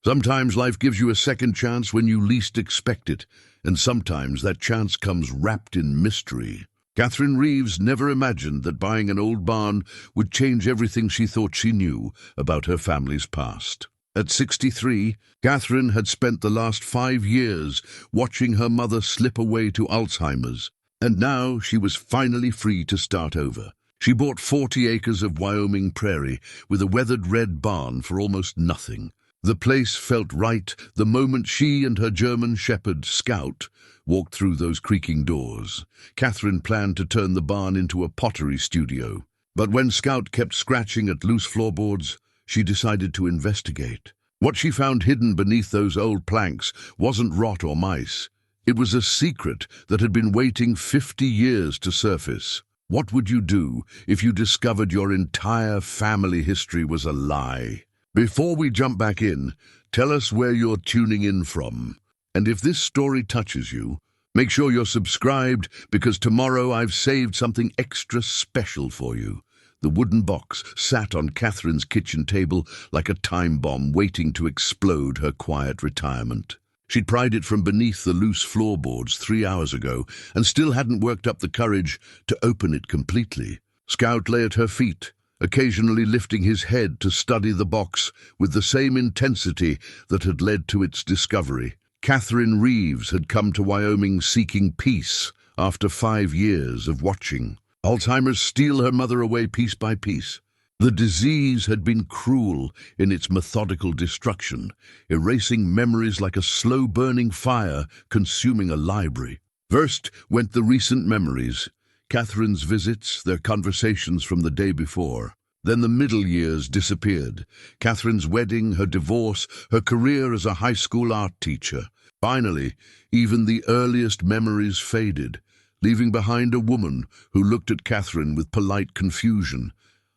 Sometimes life gives you a second chance when you least expect it, and sometimes that chance comes wrapped in mystery. Catherine Reeves never imagined that buying an old barn would change everything she thought she knew about her family's past. At 63, Catherine had spent the last 5 years watching her mother slip away to Alzheimer's, and now she was finally free to start over. She bought 40 acres of Wyoming prairie with a weathered red barn for almost nothing. The place felt right the moment she and her German shepherd, Scout, walked through those creaking doors. Catherine planned to turn the barn into a pottery studio. But when Scout kept scratching at loose floorboards, she decided to investigate. What she found hidden beneath those old planks wasn't rot or mice. It was a secret that had been waiting 50 years to surface. What would you do if you discovered your entire family history was a lie? Before we jump back in, tell us where you're tuning in from. And if this story touches you, make sure you're subscribed, because tomorrow I've saved something extra special for you. The wooden box sat on Catherine's kitchen table like a time bomb waiting to explode her quiet retirement. She'd pried it from beneath the loose floorboards 3 hours ago and still hadn't worked up the courage to open it completely. Scout lay at her feet, occasionally lifting his head to study the box with the same intensity that had led to its discovery. Catherine Reeves had come to Wyoming seeking peace after 5 years of watching Alzheimer's steal her mother away piece by piece. The disease had been cruel in its methodical destruction, erasing memories like a slow-burning fire consuming a library. First went the recent memories, Catherine's visits, their conversations from the day before. Then the middle years disappeared. Catherine's wedding, her divorce, her career as a high school art teacher. Finally, even the earliest memories faded, leaving behind a woman who looked at Catherine with polite confusion,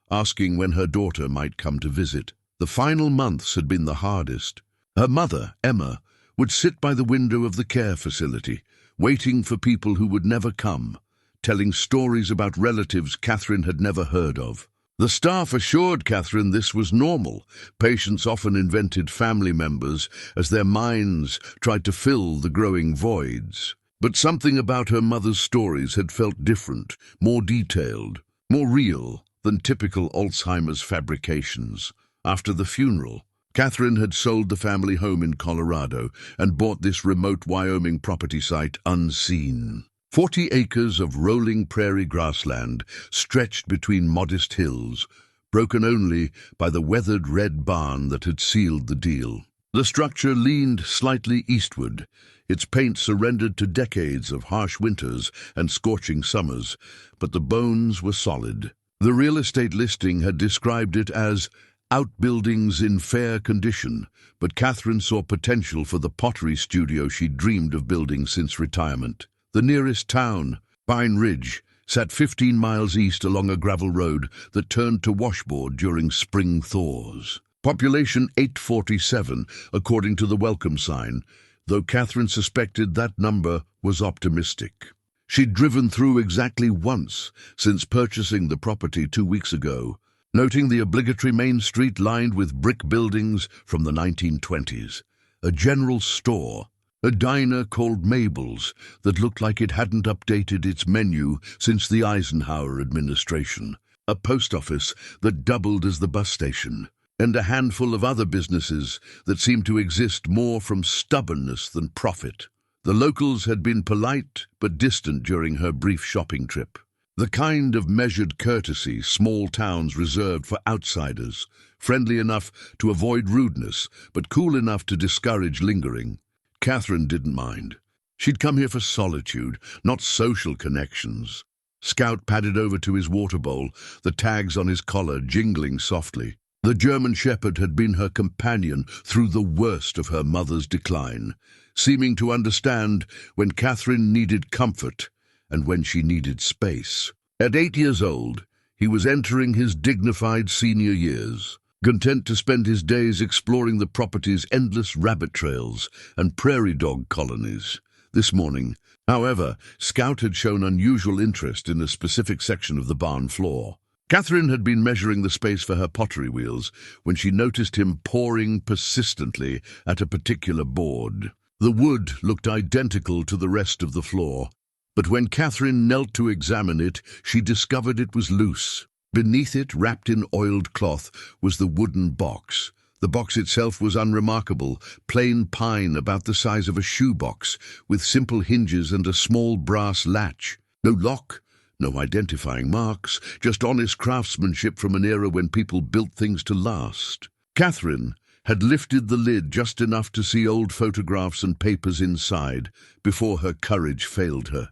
asking when her daughter might come to visit. The final months had been the hardest. Her mother, Emma, would sit by the window of the care facility, waiting for people who would never come, telling stories about relatives Catherine had never heard of. The staff assured Catherine this was normal. Patients often invented family members as their minds tried to fill the growing voids. But something about her mother's stories had felt different, more detailed, more real than typical Alzheimer's fabrications. After the funeral, Catherine had sold the family home in Colorado and bought this remote Wyoming property site unseen. 40 acres of rolling prairie grassland stretched between modest hills, broken only by the weathered red barn that had sealed the deal. The structure leaned slightly eastward, its paint surrendered to decades of harsh winters and scorching summers, but the bones were solid. The real estate listing had described it as outbuildings in fair condition, but Catherine saw potential for the pottery studio she'd dreamed of building since retirement. The nearest town, Pine Ridge, sat 15 miles east along a gravel road that turned to washboard during spring thaws. Population 847, according to the welcome sign, though Catherine suspected that number was optimistic. She'd driven through exactly once since purchasing the property 2 weeks ago, noting the obligatory main street lined with brick buildings from the 1920s, a general store, a diner called Mabel's that looked like it hadn't updated its menu since the Eisenhower administration, a post office that doubled as the bus station, and a handful of other businesses that seemed to exist more from stubbornness than profit. The locals had been polite but distant during her brief shopping trip. The kind of measured courtesy small towns reserved for outsiders, friendly enough to avoid rudeness, but cool enough to discourage lingering. Catherine didn't mind. She'd come here for solitude, not social connections. Scout padded over to his water bowl, the tags on his collar jingling softly. The German shepherd had been her companion through the worst of her mother's decline, seeming to understand when Catherine needed comfort and when she needed space. At 8 years old, he was entering his dignified senior years, content to spend his days exploring the property's endless rabbit trails and prairie dog colonies. This morning, however, Scout had shown unusual interest in a specific section of the barn floor. Catherine had been measuring the space for her pottery wheels when she noticed him pawing persistently at a particular board. The wood looked identical to the rest of the floor, but when Catherine knelt to examine it, she discovered it was loose. Beneath it, wrapped in oiled cloth, was the wooden box. The box itself was unremarkable, plain pine about the size of a shoebox, with simple hinges and a small brass latch. No lock, no identifying marks, just honest craftsmanship from an era when people built things to last. Catherine had lifted the lid just enough to see old photographs and papers inside before her courage failed her.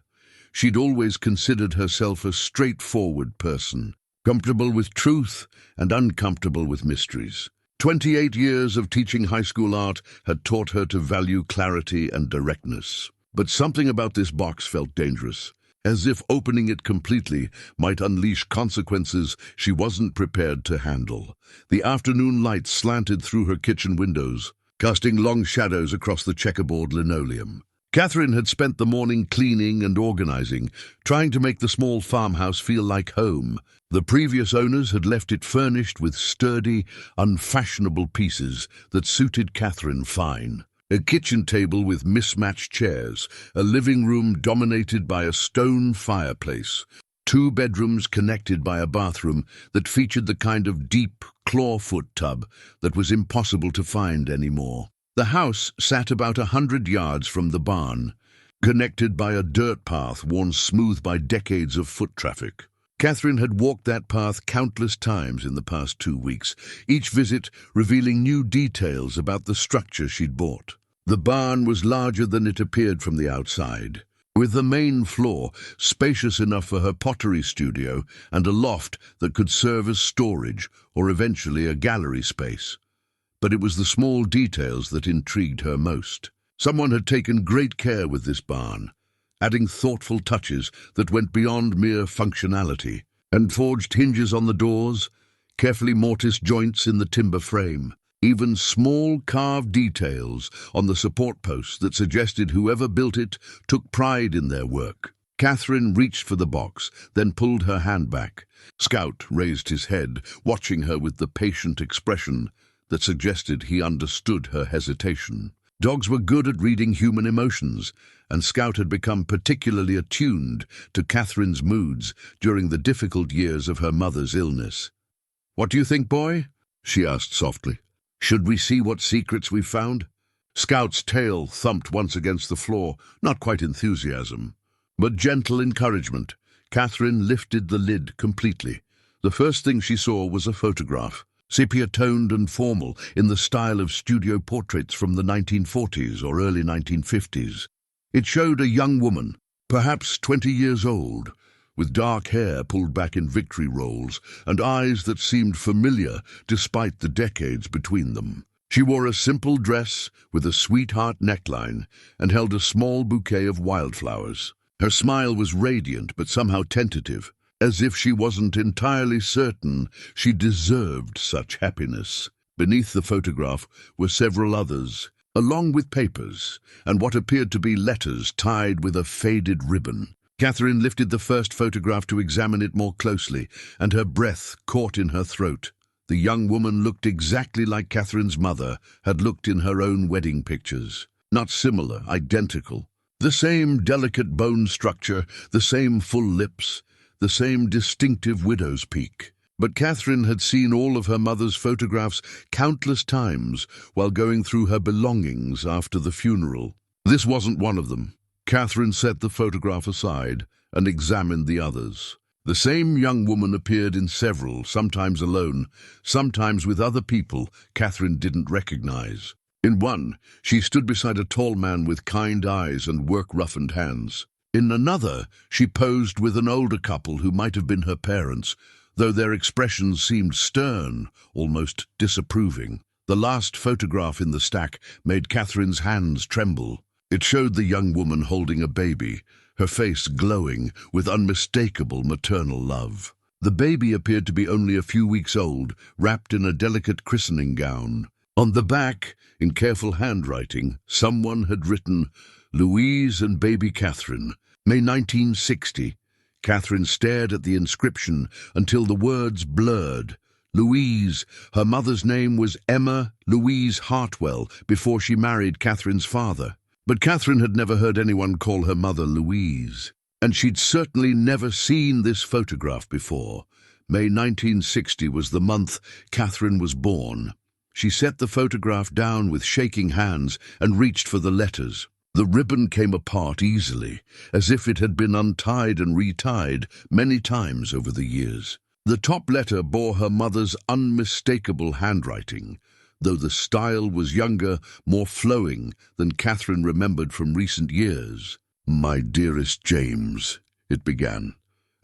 She'd always considered herself a straightforward person, comfortable with truth and uncomfortable with mysteries. 28 years of teaching high school art had taught her to value clarity and directness. But something about this box felt dangerous, as if opening it completely might unleash consequences she wasn't prepared to handle. The afternoon light slanted through her kitchen windows, casting long shadows across the checkerboard linoleum. Catherine had spent the morning cleaning and organizing, trying to make the small farmhouse feel like home. The previous owners had left it furnished with sturdy, unfashionable pieces that suited Catherine fine. A kitchen table with mismatched chairs, a living room dominated by a stone fireplace, 2 bedrooms connected by a bathroom that featured the kind of deep clawfoot tub that was impossible to find anymore. The house sat about 100 yards from the barn, connected by a dirt path worn smooth by decades of foot traffic. Catherine had walked that path countless times in the past 2 weeks, each visit revealing new details about the structure she'd bought. The barn was larger than it appeared from the outside, with the main floor spacious enough for her pottery studio and a loft that could serve as storage or eventually a gallery space. But it was the small details that intrigued her most. Someone had taken great care with this barn, adding thoughtful touches that went beyond mere functionality, and forged hinges on the doors, carefully mortised joints in the timber frame, even small carved details on the support posts that suggested whoever built it took pride in their work. Catherine reached for the box, then pulled her hand back. Scout raised his head, watching her with the patient expression that suggested he understood her hesitation. Dogs were good at reading human emotions, and Scout had become particularly attuned to Catherine's moods during the difficult years of her mother's illness. "What do you think, boy?" she asked softly. "Should we see what secrets we've found?" Scout's tail thumped once against the floor, not quite enthusiasm, but gentle encouragement. Catherine lifted the lid completely. The first thing she saw was a photograph, sepia-toned and formal, in the style of studio portraits from the 1940s or early 1950s. It showed a young woman, perhaps 20 years old, with dark hair pulled back in victory rolls and eyes that seemed familiar despite the decades between them. She wore a simple dress with a sweetheart neckline and held a small bouquet of wildflowers. Her smile was radiant but somehow tentative, as if she wasn't entirely certain she deserved such happiness. Beneath the photograph were several others, along with papers, and what appeared to be letters tied with a faded ribbon. Catherine lifted the first photograph to examine it more closely, and her breath caught in her throat. The young woman looked exactly like Catherine's mother had looked in her own wedding pictures. Not similar, identical. The same delicate bone structure, the same full lips, the same distinctive widow's peak. But Catherine had seen all of her mother's photographs countless times while going through her belongings after the funeral. This wasn't one of them. Catherine set the photograph aside and examined the others. The same young woman appeared in several, sometimes alone, sometimes with other people Catherine didn't recognize. In one, she stood beside a tall man with kind eyes and work-roughened hands. In another, she posed with an older couple who might have been her parents, though their expressions seemed stern, almost disapproving. The last photograph in the stack made Catherine's hands tremble. It showed the young woman holding a baby, her face glowing with unmistakable maternal love. The baby appeared to be only a few weeks old, wrapped in a delicate christening gown. On the back, in careful handwriting, someone had written, "Louise and baby Catherine, May 1960, Catherine stared at the inscription until the words blurred. Louise. Her mother's name was Emma Louise Hartwell before she married Catherine's father. But Catherine had never heard anyone call her mother Louise. And she'd certainly never seen this photograph before. May 1960 was the month Catherine was born. She set the photograph down with shaking hands and reached for the letters. The ribbon came apart easily, as if it had been untied and retied many times over the years. The top letter bore her mother's unmistakable handwriting, though the style was younger, more flowing than Catherine remembered from recent years. "My dearest James," it began,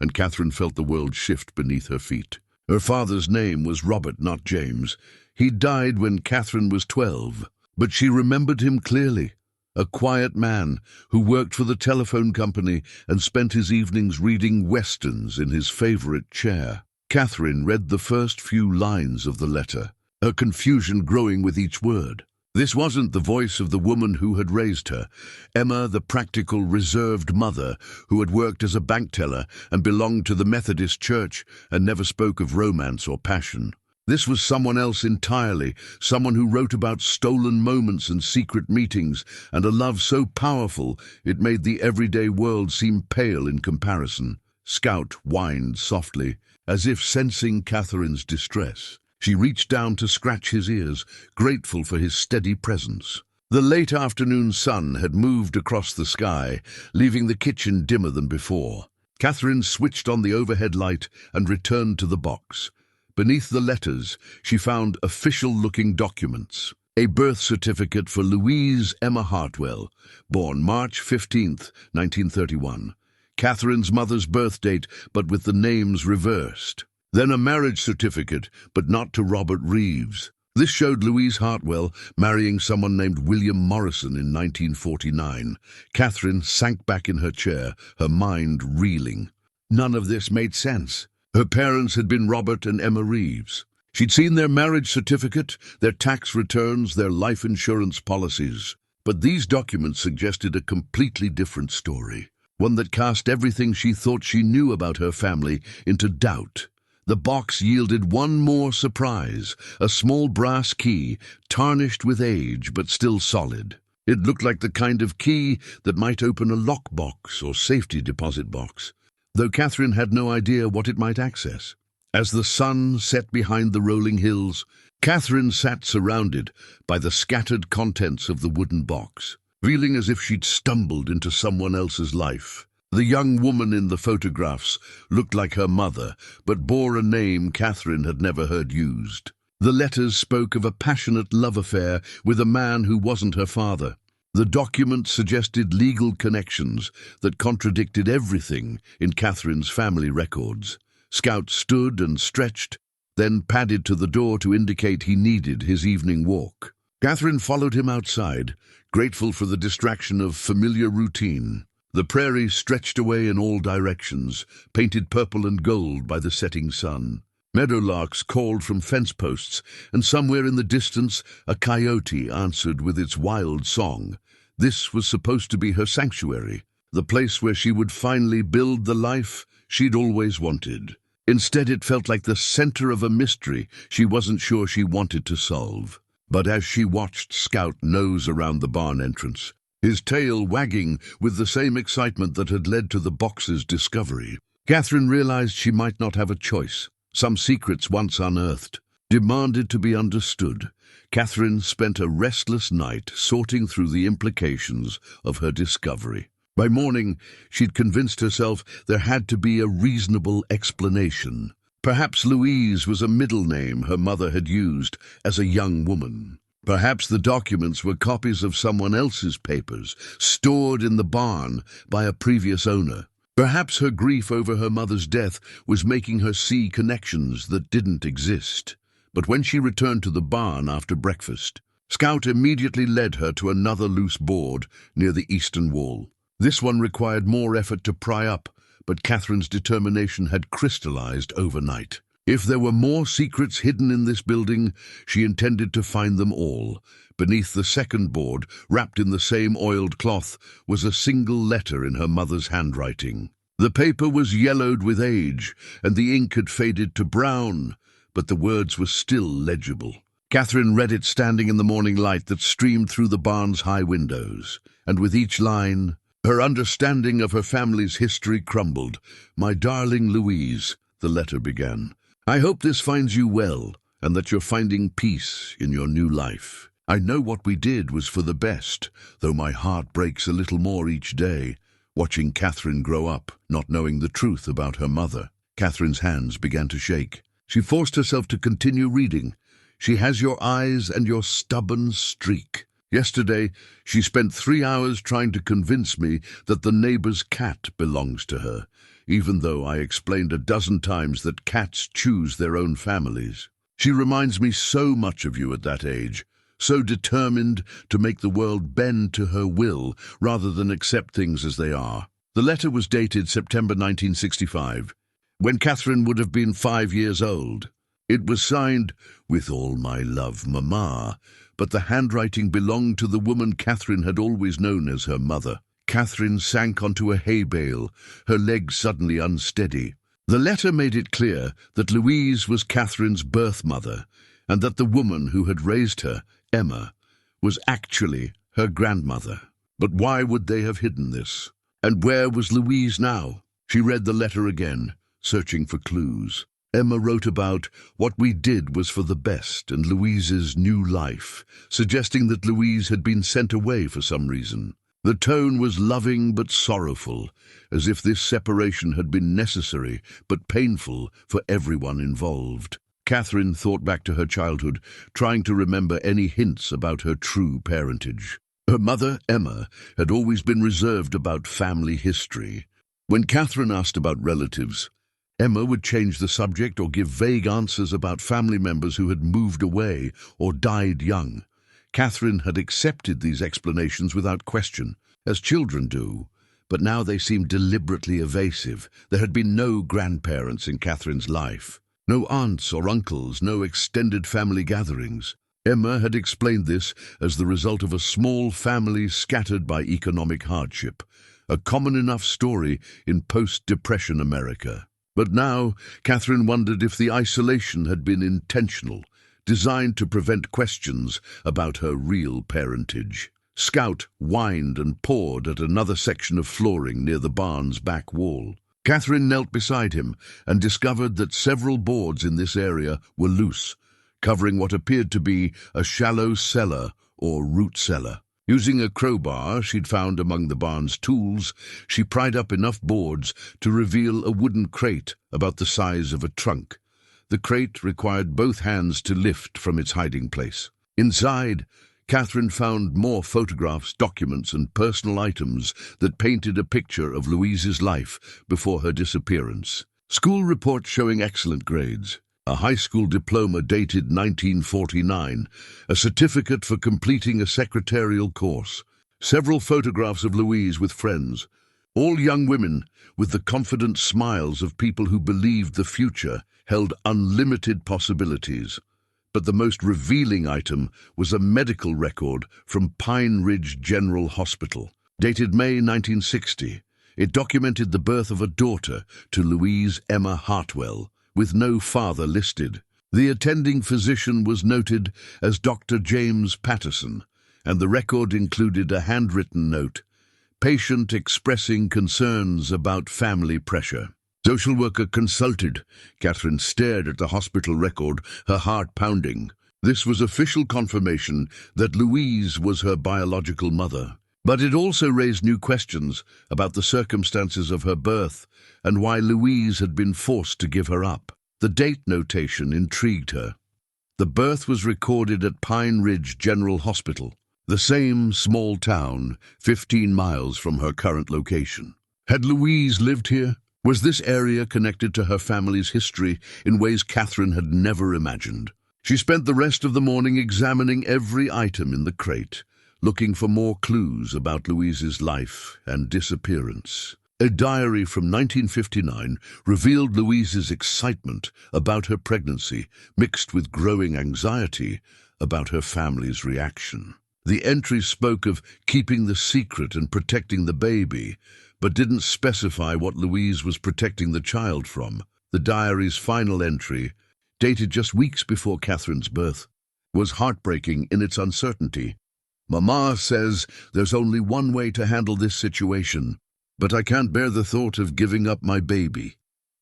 and Catherine felt the world shift beneath her feet. Her father's name was Robert, not James. He died when Catherine was 12, but she remembered him clearly. A quiet man who worked for the telephone company and spent his evenings reading westerns in his favorite chair. Catherine read the first few lines of the letter, her confusion growing with each word. This wasn't the voice of the woman who had raised her, Emma, the practical, reserved mother who had worked as a bank teller and belonged to the Methodist Church and never spoke of romance or passion. This was someone else entirely, someone who wrote about stolen moments and secret meetings, and a love so powerful it made the everyday world seem pale in comparison. Scout whined softly, as if sensing Catherine's distress. She reached down to scratch his ears, grateful for his steady presence. The late afternoon sun had moved across the sky, leaving the kitchen dimmer than before. Catherine switched on the overhead light and returned to the box. Beneath the letters, she found official-looking documents. A birth certificate for Louise Emma Hartwell, born March 15th, 1931. Catherine's mother's birth date, but with the names reversed. Then a marriage certificate, but not to Robert Reeves. This showed Louise Hartwell marrying someone named William Morrison in 1949. Catherine sank back in her chair, her mind reeling. None of this made sense. Her parents had been Robert and Emma Reeves. She'd seen their marriage certificate, their tax returns, their life insurance policies. But these documents suggested a completely different story, one that cast everything she thought she knew about her family into doubt. The box yielded one more surprise, a small brass key, tarnished with age but still solid. It looked like the kind of key that might open a lockbox or safety deposit box, though Catherine had no idea what it might access. As the sun set behind the rolling hills, Catherine sat surrounded by the scattered contents of the wooden box, feeling as if she'd stumbled into someone else's life. The young woman in the photographs looked like her mother, but bore a name Catherine had never heard used. The letters spoke of a passionate love affair with a man who wasn't her father. The documents suggested legal connections that contradicted everything in Catherine's family records. Scout stood and stretched, then padded to the door to indicate he needed his evening walk. Catherine followed him outside, grateful for the distraction of familiar routine. The prairie stretched away in all directions, painted purple and gold by the setting sun. Meadowlarks called from fence posts, and somewhere in the distance a coyote answered with its wild song. This was supposed to be her sanctuary, the place where she would finally build the life she'd always wanted. Instead, it felt like the center of a mystery she wasn't sure she wanted to solve. But as she watched Scout nose around the barn entrance, his tail wagging with the same excitement that had led to the box's discovery, Catherine realized she might not have a choice. Some secrets once unearthed demanded to be understood. Catherine spent a restless night sorting through the implications of her discovery. By morning, she'd convinced herself there had to be a reasonable explanation. Perhaps Louise was a middle name her mother had used as a young woman. Perhaps the documents were copies of someone else's papers, stored in the barn by a previous owner. Perhaps her grief over her mother's death was making her see connections that didn't exist. But when she returned to the barn after breakfast, Scout immediately led her to another loose board near the eastern wall. This one required more effort to pry up, but Catherine's determination had crystallized overnight. If there were more secrets hidden in this building, she intended to find them all. Beneath the second board, wrapped in the same oiled cloth, was a single letter in her mother's handwriting. The paper was yellowed with age, and the ink had faded to brown, but the words were still legible. Catherine read it standing in the morning light that streamed through the barn's high windows, and with each line, her understanding of her family's history crumbled. "My darling Louise," the letter began, "I hope this finds you well, and that you're finding peace in your new life. I know what we did was for the best, though my heart breaks a little more each day, watching Catherine grow up, not knowing the truth about her mother." Catherine's hands began to shake. She forced herself to continue reading. "She has your eyes and your stubborn streak. Yesterday, she spent 3 hours trying to convince me that the neighbor's cat belongs to her, even though I explained a dozen times that cats choose their own families. She reminds me so much of you at that age, so determined to make the world bend to her will rather than accept things as they are." The letter was dated September 1965, when Catherine would have been 5 years old. It was signed, "With all my love, Mama," but the handwriting belonged to the woman Catherine had always known as her mother. Catherine sank onto a hay bale, her legs suddenly unsteady. The letter made it clear that Louise was Catherine's birth mother, and that the woman who had raised her, Emma, was actually her grandmother. But why would they have hidden this? And where was Louise now? She read the letter again, searching for clues. Emma wrote about what we did was for the best and Louise's new life, suggesting that Louise had been sent away for some reason. The tone was loving but sorrowful, as if this separation had been necessary but painful for everyone involved. Catherine thought back to her childhood, trying to remember any hints about her true parentage. Her mother, Emma, had always been reserved about family history. When Catherine asked about relatives, Emma would change the subject or give vague answers about family members who had moved away or died young. Catherine had accepted these explanations without question, as children do, but now they seemed deliberately evasive. There had been no grandparents in Catherine's life, no aunts or uncles, no extended family gatherings. Emma had explained this as the result of a small family scattered by economic hardship, a common enough story in post-Depression America. But now, Catherine wondered if the isolation had been intentional, designed to prevent questions about her real parentage. Scout whined and pawed at another section of flooring near the barn's back wall. Catherine knelt beside him and discovered that several boards in this area were loose, covering what appeared to be a shallow cellar or root cellar. Using a crowbar she'd found among the barn's tools, she pried up enough boards to reveal a wooden crate about the size of a trunk. The crate required both hands to lift from its hiding place. Inside, Catherine found more photographs, documents, and personal items that painted a picture of Louise's life before her disappearance. School reports showing excellent grades, a high school diploma dated 1949, a certificate for completing a secretarial course, several photographs of Louise with friends, all young women with the confident smiles of people who believed the future held unlimited possibilities. But the most revealing item was a medical record from Pine Ridge General Hospital, dated May 1960. It documented the birth of a daughter to Louise Emma Hartwell, with no father listed. The attending physician was noted as Dr. James Patterson, and the record included a handwritten note, "Patient expressing concerns about family pressure." Social worker consulted. Catherine stared at the hospital record, her heart pounding. This was official confirmation that Louise was her biological mother. But it also raised new questions about the circumstances of her birth and why Louise had been forced to give her up. The date notation intrigued her. The birth was recorded at Pine Ridge General Hospital, the same small town 15 miles from her current location. Had Louise lived here? Was this area connected to her family's history in ways Catherine had never imagined? She spent the rest of the morning examining every item in the crate, looking for more clues about Louise's life and disappearance. A diary from 1959 revealed Louise's excitement about her pregnancy, mixed with growing anxiety about her family's reaction. The entries spoke of keeping the secret and protecting the baby, but didn't specify what Louise was protecting the child from. The diary's final entry, dated just weeks before Catherine's birth, was heartbreaking in its uncertainty. "Mama says there's only one way to handle this situation, but I can't bear the thought of giving up my baby.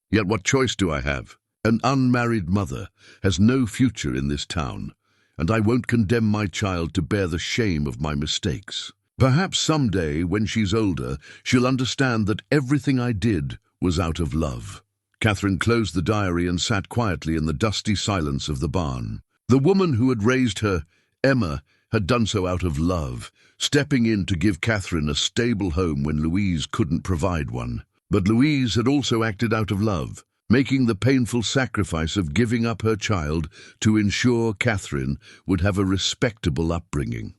Yet what choice do I have? An unmarried mother has no future in this town, and I won't condemn my child to bear the shame of my mistakes. Perhaps someday, when she's older, she'll understand that everything I did was out of love." Catherine closed the diary and sat quietly in the dusty silence of the barn. The woman who had raised her, Emma, had done so out of love, stepping in to give Catherine a stable home when Louise couldn't provide one. But Louise had also acted out of love, making the painful sacrifice of giving up her child to ensure Catherine would have a respectable upbringing.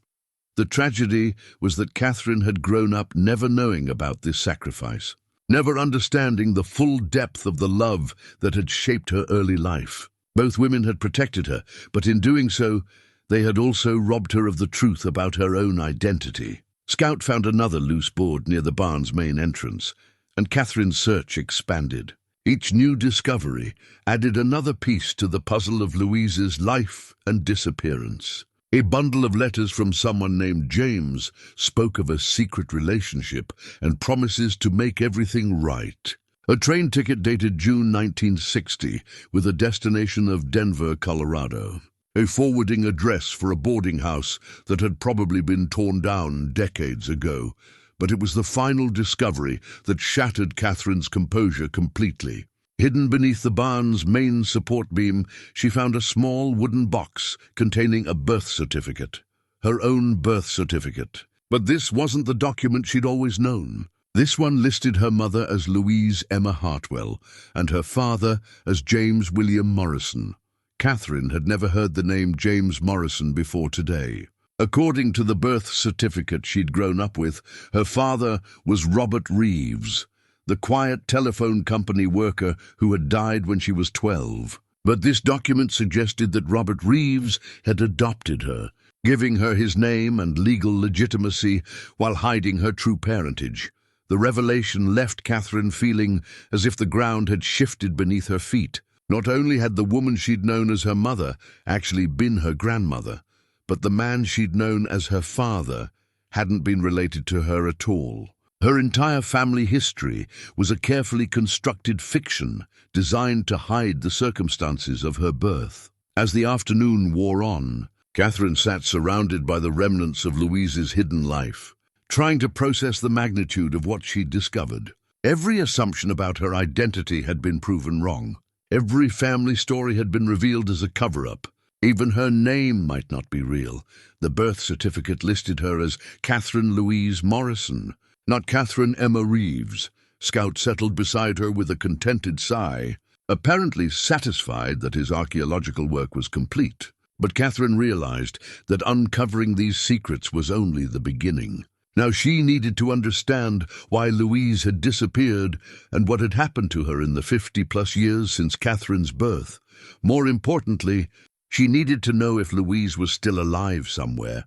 The tragedy was that Catherine had grown up never knowing about this sacrifice, never understanding the full depth of the love that had shaped her early life. Both women had protected her, but in doing so, they had also robbed her of the truth about her own identity. Scout found another loose board near the barn's main entrance, and Catherine's search expanded. Each new discovery added another piece to the puzzle of Louise's life and disappearance. A bundle of letters from someone named James spoke of a secret relationship and promises to make everything right. A train ticket dated June 1960 with a destination of Denver, Colorado. A forwarding address for a boarding house that had probably been torn down decades ago. But it was the final discovery that shattered Catherine's composure completely. Hidden beneath the barn's main support beam, she found a small wooden box containing a birth certificate. Her own birth certificate. But this wasn't the document she'd always known. This one listed her mother as Louise Emma Hartwell and her father as James William Morrison. Catherine had never heard the name James Morrison before today. According to the birth certificate she'd grown up with, her father was Robert Reeves, the quiet telephone company worker who had died when she was 12. But this document suggested that Robert Reeves had adopted her, giving her his name and legal legitimacy while hiding her true parentage. The revelation left Catherine feeling as if the ground had shifted beneath her feet. Not only had the woman she'd known as her mother actually been her grandmother, but the man she'd known as her father hadn't been related to her at all. Her entire family history was a carefully constructed fiction designed to hide the circumstances of her birth. As the afternoon wore on, Catherine sat surrounded by the remnants of Louise's hidden life, trying to process the magnitude of what she'd discovered. Every assumption about her identity had been proven wrong. Every family story had been revealed as a cover-up. Even her name might not be real. The birth certificate listed her as Catherine Louise Morrison, not Catherine Emma Reeves. Scout settled beside her with a contented sigh, apparently satisfied that his archaeological work was complete. But Catherine realized that uncovering these secrets was only the beginning. Now she needed to understand why Louise had disappeared and what had happened to her in the 50-plus years since Catherine's birth. More importantly, she needed to know if Louise was still alive somewhere,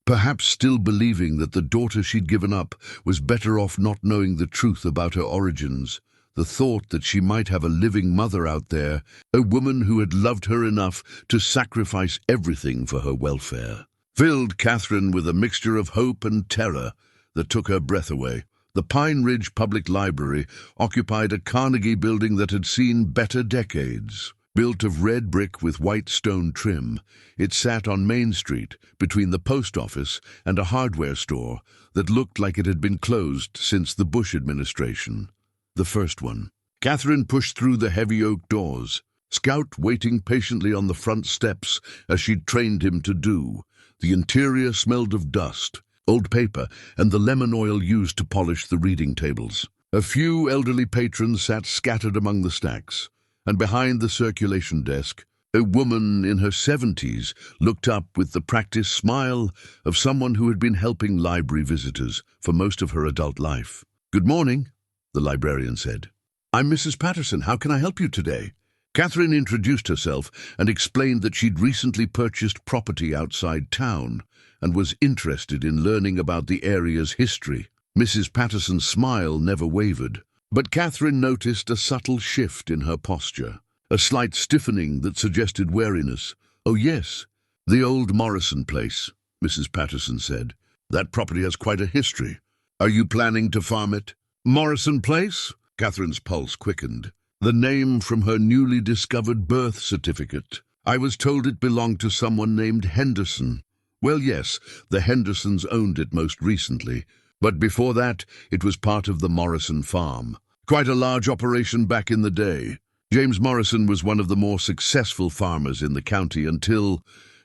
perhaps still believing that the daughter she'd given up was better off not knowing the truth about her origins. The thought that she might have a living mother out there, a woman who had loved her enough to sacrifice everything for her welfare, filled Catherine with a mixture of hope and terror that took her breath away. The Pine Ridge Public Library occupied a Carnegie building that had seen better decades. Built of red brick with white stone trim, it sat on Main Street between the post office and a hardware store that looked like it had been closed since the Bush administration. The first one. Catherine pushed through the heavy oak doors, Scout waiting patiently on the front steps as she'd trained him to do. The interior smelled of dust, old paper, and the lemon oil used to polish the reading tables. A few elderly patrons sat scattered among the stacks, and behind the circulation desk, a woman in her 70s looked up with the practiced smile of someone who had been helping library visitors for most of her adult life. "Good morning," the librarian said. "I'm Mrs. Patterson. How can I help you today?" Catherine introduced herself and explained that she'd recently purchased property outside town and was interested in learning about the area's history. Mrs. Patterson's smile never wavered, but Catherine noticed a subtle shift in her posture, a slight stiffening that suggested wariness. "Oh yes, the old Morrison place," Mrs. Patterson said. "That property has quite a history. Are you planning to farm it?" "Morrison Place?" Catherine's pulse quickened. The name from her newly discovered birth certificate. "I was told it belonged to someone named Henderson." "Well, yes, the Hendersons owned it most recently, but before that it was part of the Morrison farm. Quite a large operation back in the day. James Morrison was one of the more successful farmers in the county until—"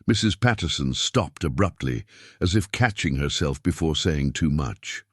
Mrs. Patterson stopped abruptly, as if catching herself before saying too much.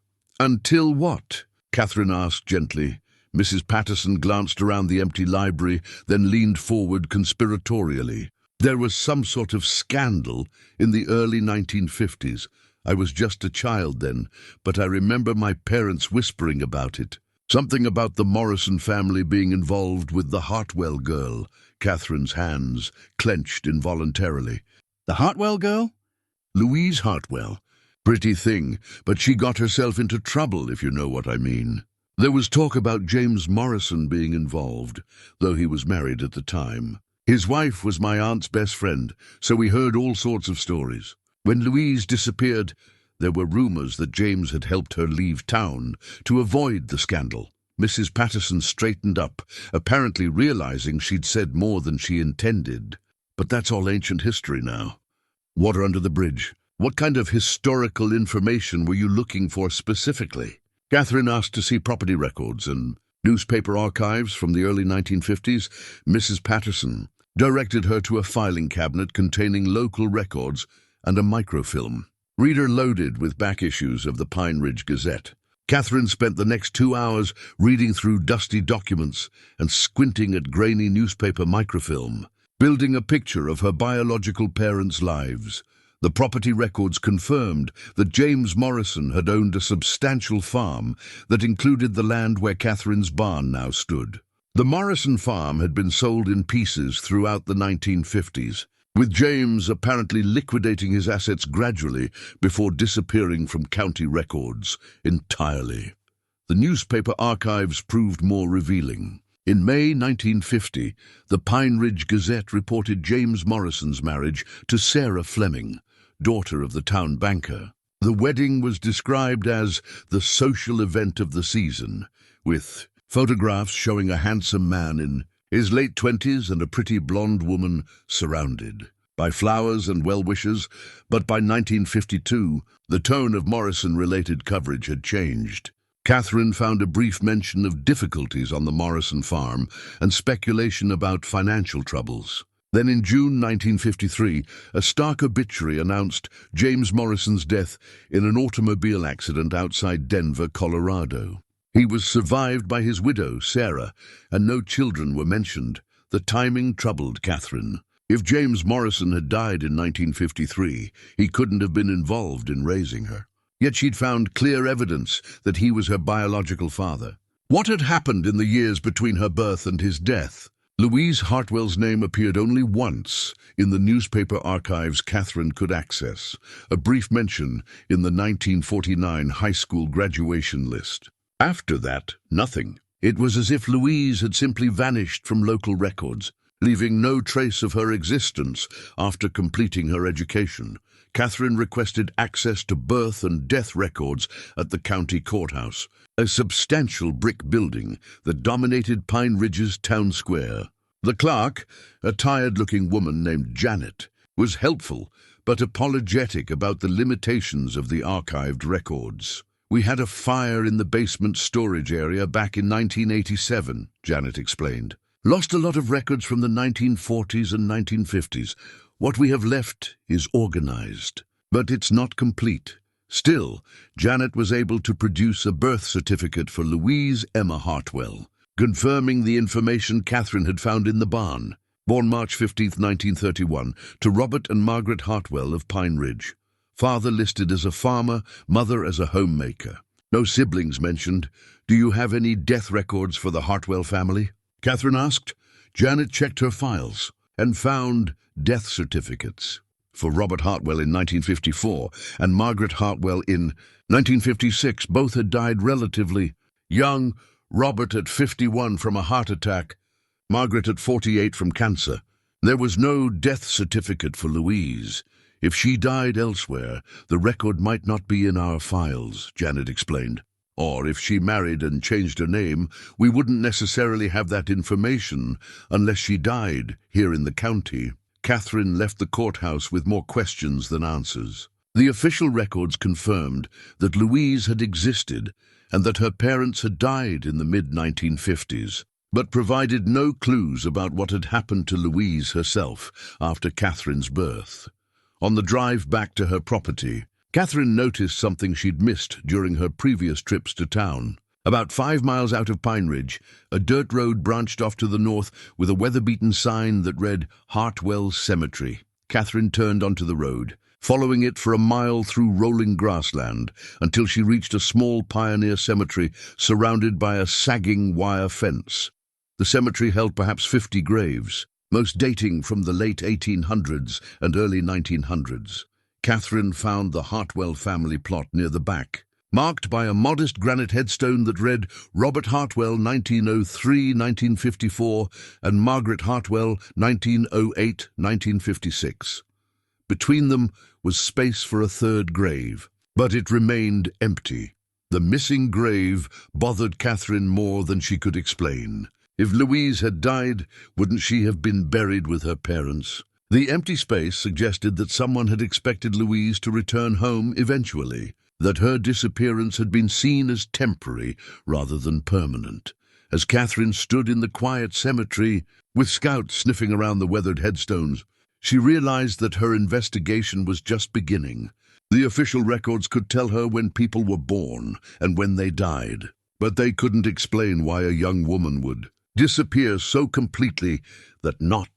"Until what?" Catherine asked gently. Mrs. Patterson glanced around the empty library, then leaned forward conspiratorially. "There was some sort of scandal in the early 1950s. I was just a child then, but I remember my parents whispering about it. Something about the Morrison family being involved with the Hartwell girl." Catherine's hands clenched involuntarily. "The Hartwell girl?" "Louise Hartwell. Pretty thing, but she got herself into trouble, if you know what I mean. There was talk about James Morrison being involved, though he was married at the time. His wife was my aunt's best friend, so we heard all sorts of stories. When Louise disappeared, there were rumors that James had helped her leave town to avoid the scandal." Mrs. Patterson straightened up, apparently realizing she'd said more than she intended. "But that's all ancient history now. Water under the bridge. What kind of historical information were you looking for specifically?" Catherine asked to see property records and newspaper archives from the early 1950s. Mrs. Patterson directed her to a filing cabinet containing local records and a microfilm reader loaded with back issues of the Pine Ridge Gazette. Catherine spent the next 2 hours reading through dusty documents and squinting at grainy newspaper microfilm, building a picture of her biological parents' lives. The property records confirmed that James Morrison had owned a substantial farm that included the land where Catherine's barn now stood. The Morrison farm had been sold in pieces throughout the 1950s, with James apparently liquidating his assets gradually before disappearing from county records entirely. The newspaper archives proved more revealing. In May 1950, the Pine Ridge Gazette reported James Morrison's marriage to Sarah Fleming, daughter of the town banker. The wedding was described as the social event of the season, with photographs showing a handsome man in his late 20s and a pretty blonde woman surrounded by flowers and well-wishers. But by 1952, the tone of Morrison-related coverage had changed. Catherine found a brief mention of difficulties on the Morrison farm and speculation about financial troubles. Then in June 1953, a stark obituary announced James Morrison's death in an automobile accident outside Denver, Colorado. He was survived by his widow, Sarah, and no children were mentioned. The timing troubled Catherine. If James Morrison had died in 1953, he couldn't have been involved in raising her. Yet she'd found clear evidence that he was her biological father. What had happened in the years between her birth and his death? Louise Hartwell's name appeared only once in the newspaper archives Catherine could access, a brief mention in the 1949 high school graduation list. After that, nothing. It was as if Louise had simply vanished from local records, leaving no trace of her existence after completing her education. Catherine requested access to birth and death records at the county courthouse, a substantial brick building that dominated Pine Ridge's town square. The clerk, a tired-looking woman named Janet, was helpful but apologetic about the limitations of the archived records. "We had a fire in the basement storage area back in 1987, Janet explained. "Lost a lot of records from the 1940s and 1950s. What we have left is organized, but it's not complete." Still, Janet was able to produce a birth certificate for Louise Emma Hartwell, confirming the information Catherine had found in the barn. Born March 15, 1931, to Robert and Margaret Hartwell of Pine Ridge. Father listed as a farmer, mother as a homemaker. No siblings mentioned. "Do you have any death records for the Hartwell family?" Catherine asked. Janet checked her files and found death certificates. for Robert Hartwell in 1954 and Margaret Hartwell in 1956. Both had died relatively young, Robert at 51 from a heart attack, Margaret at 48 from cancer. There was no death certificate for Louise. If she died elsewhere, the record might not be in our files, Janet explained. Or if she married and changed her name, we wouldn't necessarily have that information unless she died here in the county. Catherine left the courthouse with more questions than answers. The official records confirmed that Louise had existed and that her parents had died in the mid-1950s, but provided no clues about what had happened to Louise herself after Catherine's birth. On the drive back to her property, Catherine noticed something she'd missed during her previous trips to town. About 5 miles out of Pine Ridge, a dirt road branched off to the north with a weather-beaten sign that read Hartwell Cemetery. Catherine turned onto the road, following it for a mile through rolling grassland until she reached a small pioneer cemetery surrounded by a sagging wire fence. The cemetery held perhaps 50 graves, most dating from the late 1800s and early 1900s. Catherine found the Hartwell family plot near the back, marked by a modest granite headstone that read Robert Hartwell 1903-1954 and Margaret Hartwell 1908-1956. Between them was space for a third grave, but it remained empty. The missing grave bothered Catherine more than she could explain. If Louise had died, wouldn't she have been buried with her parents? The empty space suggested that someone had expected Louise to return home eventually, that her disappearance had been seen as temporary rather than permanent. As Catherine stood in the quiet cemetery, with scouts sniffing around the weathered headstones, she realized that her investigation was just beginning. The official records could tell her when people were born and when they died, but they couldn't explain why a young woman would disappear so completely that not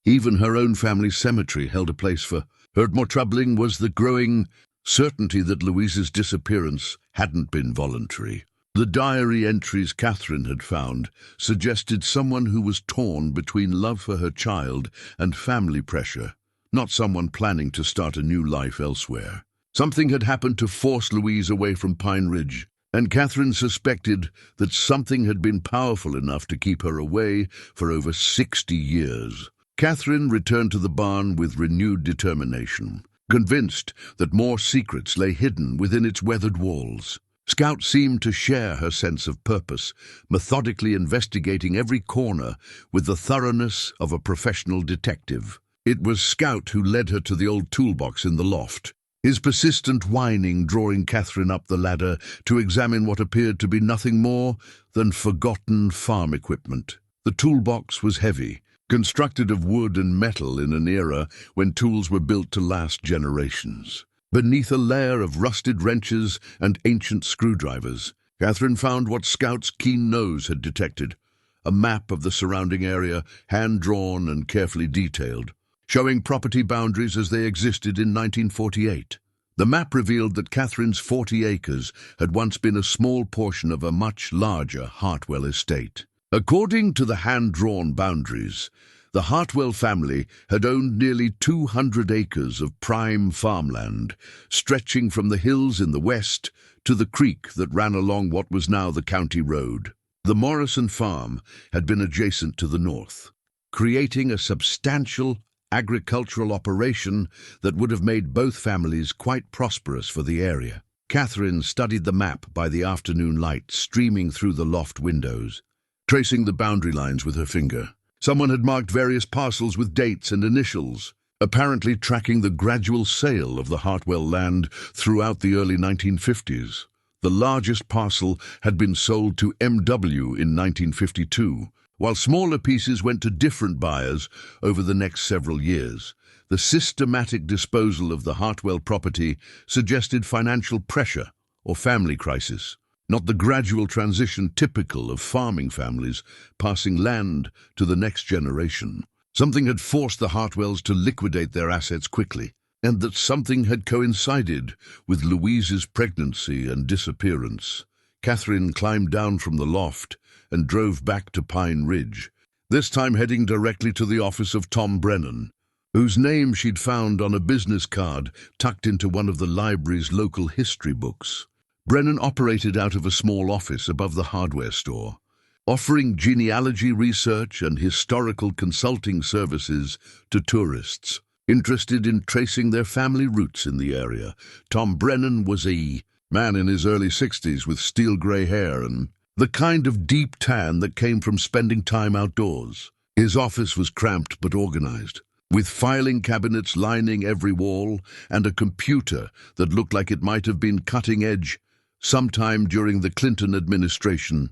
even her own family cemetery held a place for her. More troubling was the growing certainty that Louise's disappearance hadn't been voluntary. The diary entries Catherine had found suggested someone who was torn between love for her child and family pressure, not someone planning to start a new life elsewhere. Something had happened to force Louise away from Pine Ridge, and Catherine suspected that something had been powerful enough to keep her away for over 60 years. Catherine returned to the barn with renewed determination, convinced that more secrets lay hidden within its weathered walls. Scout seemed to share her sense of purpose, methodically investigating every corner with the thoroughness of a professional detective. It was Scout who led her to the old toolbox in the loft, his persistent whining drawing Catherine up the ladder to examine what appeared to be nothing more than forgotten farm equipment. The toolbox was heavy, constructed of wood and metal in an era when tools were built to last generations. Beneath a layer of rusted wrenches and ancient screwdrivers, Catherine found what Scout's keen nose had detected: a map of the surrounding area, hand-drawn and carefully detailed, showing property boundaries as they existed in 1948. The map revealed that Catherine's 40 acres had once been a small portion of a much larger Hartwell estate. According to the hand-drawn boundaries, the Hartwell family had owned nearly 200 acres of prime farmland, stretching from the hills in the west to the creek that ran along what was now the county road. The Morrison farm had been adjacent to the north, creating a substantial agricultural operation that would have made both families quite prosperous for the area. Catherine studied the map by the afternoon light streaming through the loft windows, tracing the boundary lines with her finger. Someone had marked various parcels with dates and initials, apparently tracking the gradual sale of the Hartwell land throughout the early 1950s. The largest parcel had been sold to M.W. in 1952, while smaller pieces went to different buyers over the next several years. The systematic disposal of the Hartwell property suggested financial pressure or family crisis, not the gradual transition typical of farming families passing land to the next generation. Something had forced the Hartwells to liquidate their assets quickly, and that something had coincided with Louise's pregnancy and disappearance. Catherine climbed down from the loft and drove back to Pine Ridge, this time heading directly to the office of Tom Brennan. whose name she'd found on a business card tucked into one of the library's local history books. Brennan operated out of a small office above the hardware store, offering genealogy research and historical consulting services to tourists interested in tracing their family roots in the area. Tom Brennan was a man in his early 60s with steel-grey hair and the kind of deep tan that came from spending time outdoors. His office was cramped but organized, with filing cabinets lining every wall and a computer that looked like it might have been cutting edge sometime during the Clinton administration.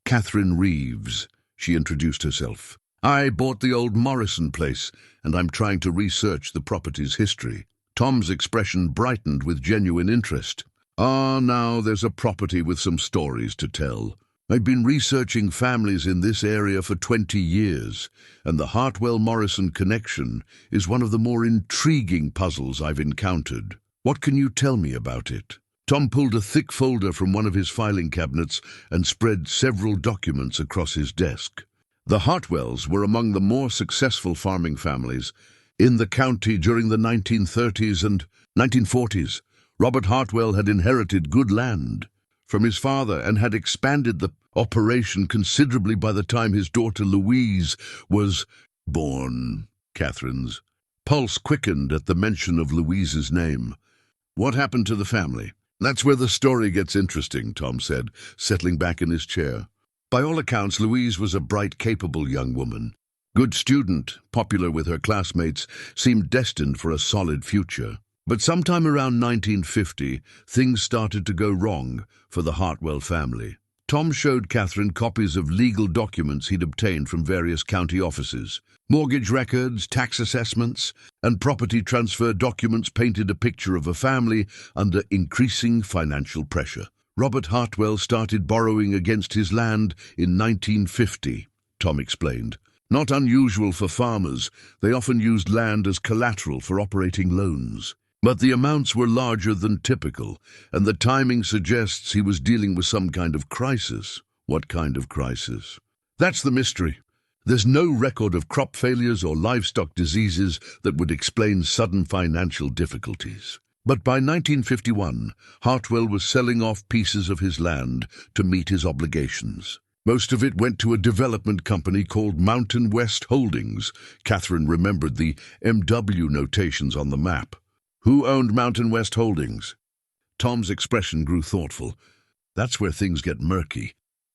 Catherine Reeves, she introduced herself. I bought the old Morrison place, and I'm trying to research the property's history. Tom's expression brightened with genuine interest. Now there's a property with some stories to tell. I've been researching families in this area for 20 years, and the Hartwell-Morrison connection is one of the more intriguing puzzles I've encountered. What can you tell me about it? Tom pulled a thick folder from one of his filing cabinets and spread several documents across his desk. The Hartwells were among the more successful farming families in the county during the 1930s and 1940s. Robert Hartwell had inherited good land from his father and had expanded the operation considerably by the time his daughter Louise was born. Catherine's pulse quickened at the mention of Louise's name. What happened to the family? That's where the story gets interesting, Tom said, settling back in his chair. By all accounts, Louise was a bright, capable young woman. Good student, popular with her classmates, seemed destined for a solid future. But sometime around 1950, things started to go wrong for the Hartwell family. Tom showed Catherine copies of legal documents he'd obtained from various county offices. Mortgage records, tax assessments, and property transfer documents painted a picture of a family under increasing financial pressure. Robert Hartwell started borrowing against his land in 1950, Tom explained. Not unusual for farmers, they often used land as collateral for operating loans. But the amounts were larger than typical, and the timing suggests he was dealing with some kind of crisis. What kind of crisis? That's the mystery. There's no record of crop failures or livestock diseases that would explain sudden financial difficulties. But by 1951, Hartwell was selling off pieces of his land to meet his obligations. Most of it went to a development company called Mountain West Holdings. Catherine remembered the MW notations on the map. Who owned Mountain West Holdings? Tom's expression grew thoughtful. That's where things get murky.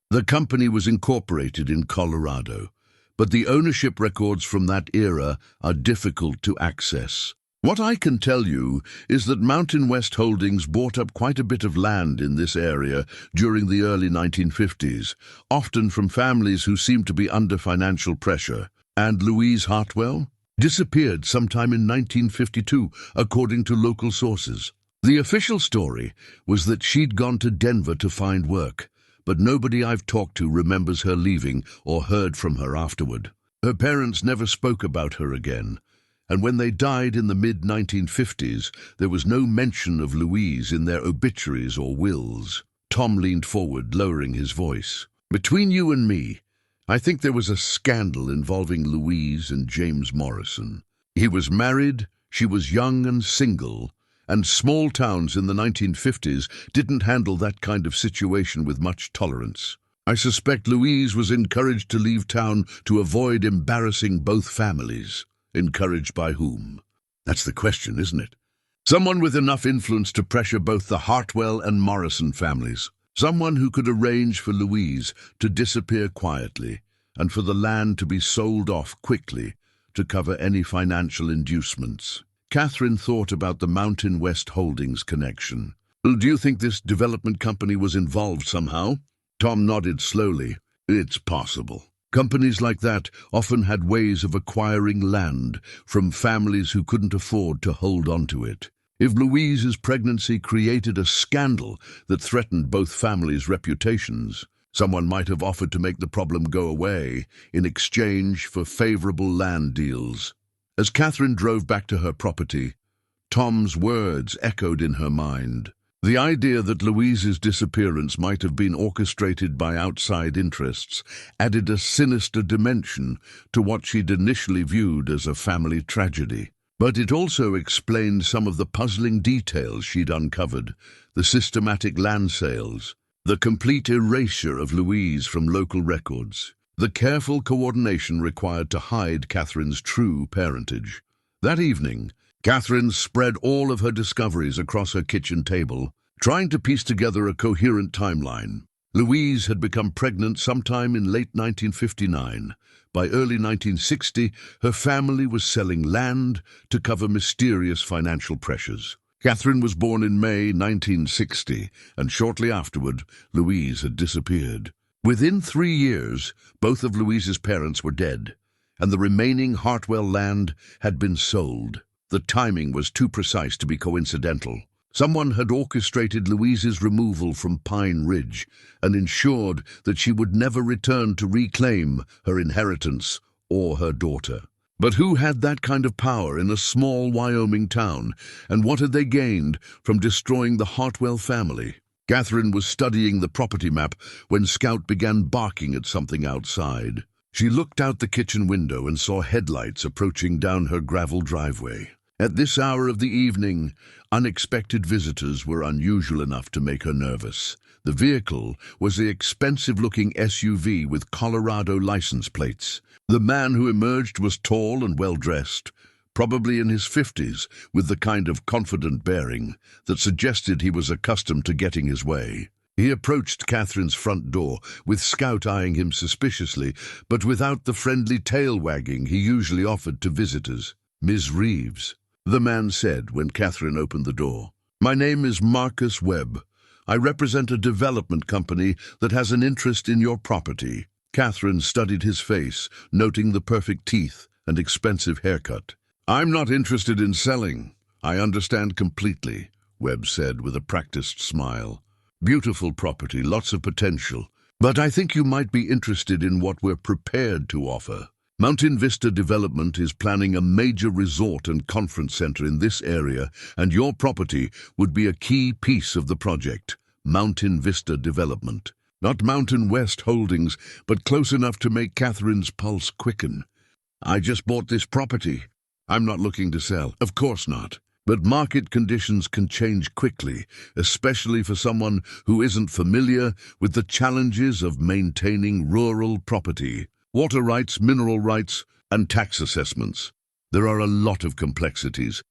The company was incorporated in Colorado, but the ownership records from that era are difficult to access. What I can tell you is that Mountain West Holdings bought up quite a bit of land in this area during the early 1950s, often from families who seemed to be under financial pressure. And Louise Hartwell disappeared sometime in 1952, according to local sources. The official story was that she'd gone to Denver to find work, but nobody I've talked to remembers her leaving or heard from her afterward. Her parents never spoke about her again, and when they died in the mid-1950s, there was no mention of Louise in their obituaries or wills. Tom leaned forward, lowering his voice. Between you and me, I think there was a scandal involving Louise and James Morrison. He was married, she was young and single, and small towns in the 1950s didn't handle that kind of situation with much tolerance. I suspect Louise was encouraged to leave town to avoid embarrassing both families. Encouraged by whom? That's the question, isn't it? Someone with enough influence to pressure both the Hartwell and Morrison families. Someone who could arrange for Louise to disappear quietly and for the land to be sold off quickly to cover any financial inducements. Catherine thought about the Mountain West Holdings connection. Do you think this development company was involved somehow? Tom nodded slowly. It's possible. Companies like that often had ways of acquiring land from families who couldn't afford to hold on to it. If Louise's pregnancy created a scandal that threatened both families' reputations, someone might have offered to make the problem go away in exchange for favorable land deals. As Catherine drove back to her property, Tom's words echoed in her mind. The idea that Louise's disappearance might have been orchestrated by outside interests added a sinister dimension to what she'd initially viewed as a family tragedy. But it also explained some of the puzzling details she'd uncovered: the systematic land sales, the complete erasure of Louise from local records, the careful coordination required to hide Catherine's true parentage. That evening, Catherine spread all of her discoveries across her kitchen table, trying to piece together a coherent timeline. Louise had become pregnant sometime in late 1959. By early 1960, her family was selling land to cover mysterious financial pressures. Catherine was born in May 1960, and shortly afterward, Louise had disappeared. Within 3 years, both of Louise's parents were dead, and the remaining Hartwell land had been sold. The timing was too precise to be coincidental. Someone had orchestrated Louise's removal from Pine Ridge and ensured that she would never return to reclaim her inheritance or her daughter. But who had that kind of power in a small Wyoming town, and what had they gained from destroying the Hartwell family? Catherine was studying the property map when Scout began barking at something outside. She looked out the kitchen window and saw headlights approaching down her gravel driveway. At this hour of the evening, unexpected visitors were unusual enough to make her nervous. The vehicle was the expensive-looking SUV with Colorado license plates. The man who emerged was tall and well-dressed, probably in his 50s, with the kind of confident bearing that suggested he was accustomed to getting his way. He approached Catherine's front door, with Scout eyeing him suspiciously, but without the friendly tail wagging he usually offered to visitors. "Ms. Reeves," the man said when Catherine opened the door. "My name is Marcus Webb. I represent a development company that has an interest in your property." Catherine studied his face, noting the perfect teeth and expensive haircut. "I'm not interested in selling. I understand completely," Webb said with a practiced smile. "Beautiful property, lots of potential. But I think you might be interested in what we're prepared to offer. Mountain Vista Development is planning a major resort and conference center in this area, and your property would be a key piece of the project. Mountain Vista Development. Not Mountain West Holdings, but close enough to make Catherine's pulse quicken. I just bought this property. I'm not looking to sell. Of course not. But market conditions can change quickly, especially for someone who isn't familiar with the challenges of maintaining rural property. Water rights, mineral rights, and tax assessments. There are a lot of complexities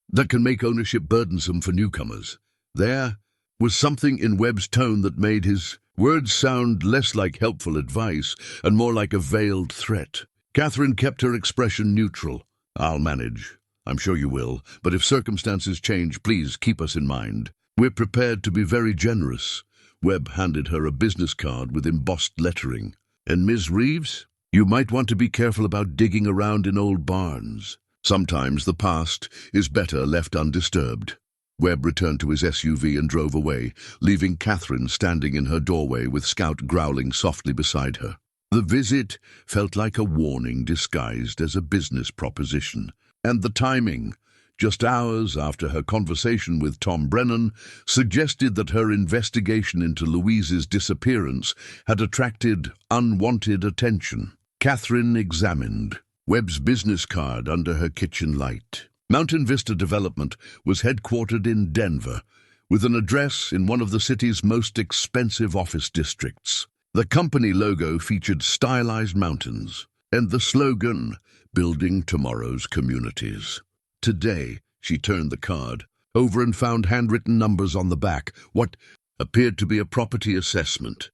that can make ownership burdensome for newcomers." There was something in Webb's tone that made his words sound less like helpful advice and more like a veiled threat. Catherine kept her expression neutral. "I'll manage. I'm sure you will, but if circumstances change, please keep us in mind. We're prepared to be very generous." Webb handed her a business card with embossed lettering. "And Ms. Reeves, you might want to be careful about digging around in old barns. Sometimes the past is better left undisturbed." Webb returned to his SUV and drove away, leaving Catherine standing in her doorway with Scout growling softly beside her. The visit felt like a warning disguised as a business proposition. And the timing, just hours after her conversation with Tom Brennan, suggested that her investigation into Louise's disappearance had attracted unwanted attention. Catherine examined Webb's business card under her kitchen light. Mountain Vista Development was headquartered in Denver, with an address in one of the city's most expensive office districts. The company logo featured stylized mountains, and the slogan, "Building Tomorrow's Communities." Today, she turned the card over and found handwritten numbers on the back, what appeared to be a property assessment,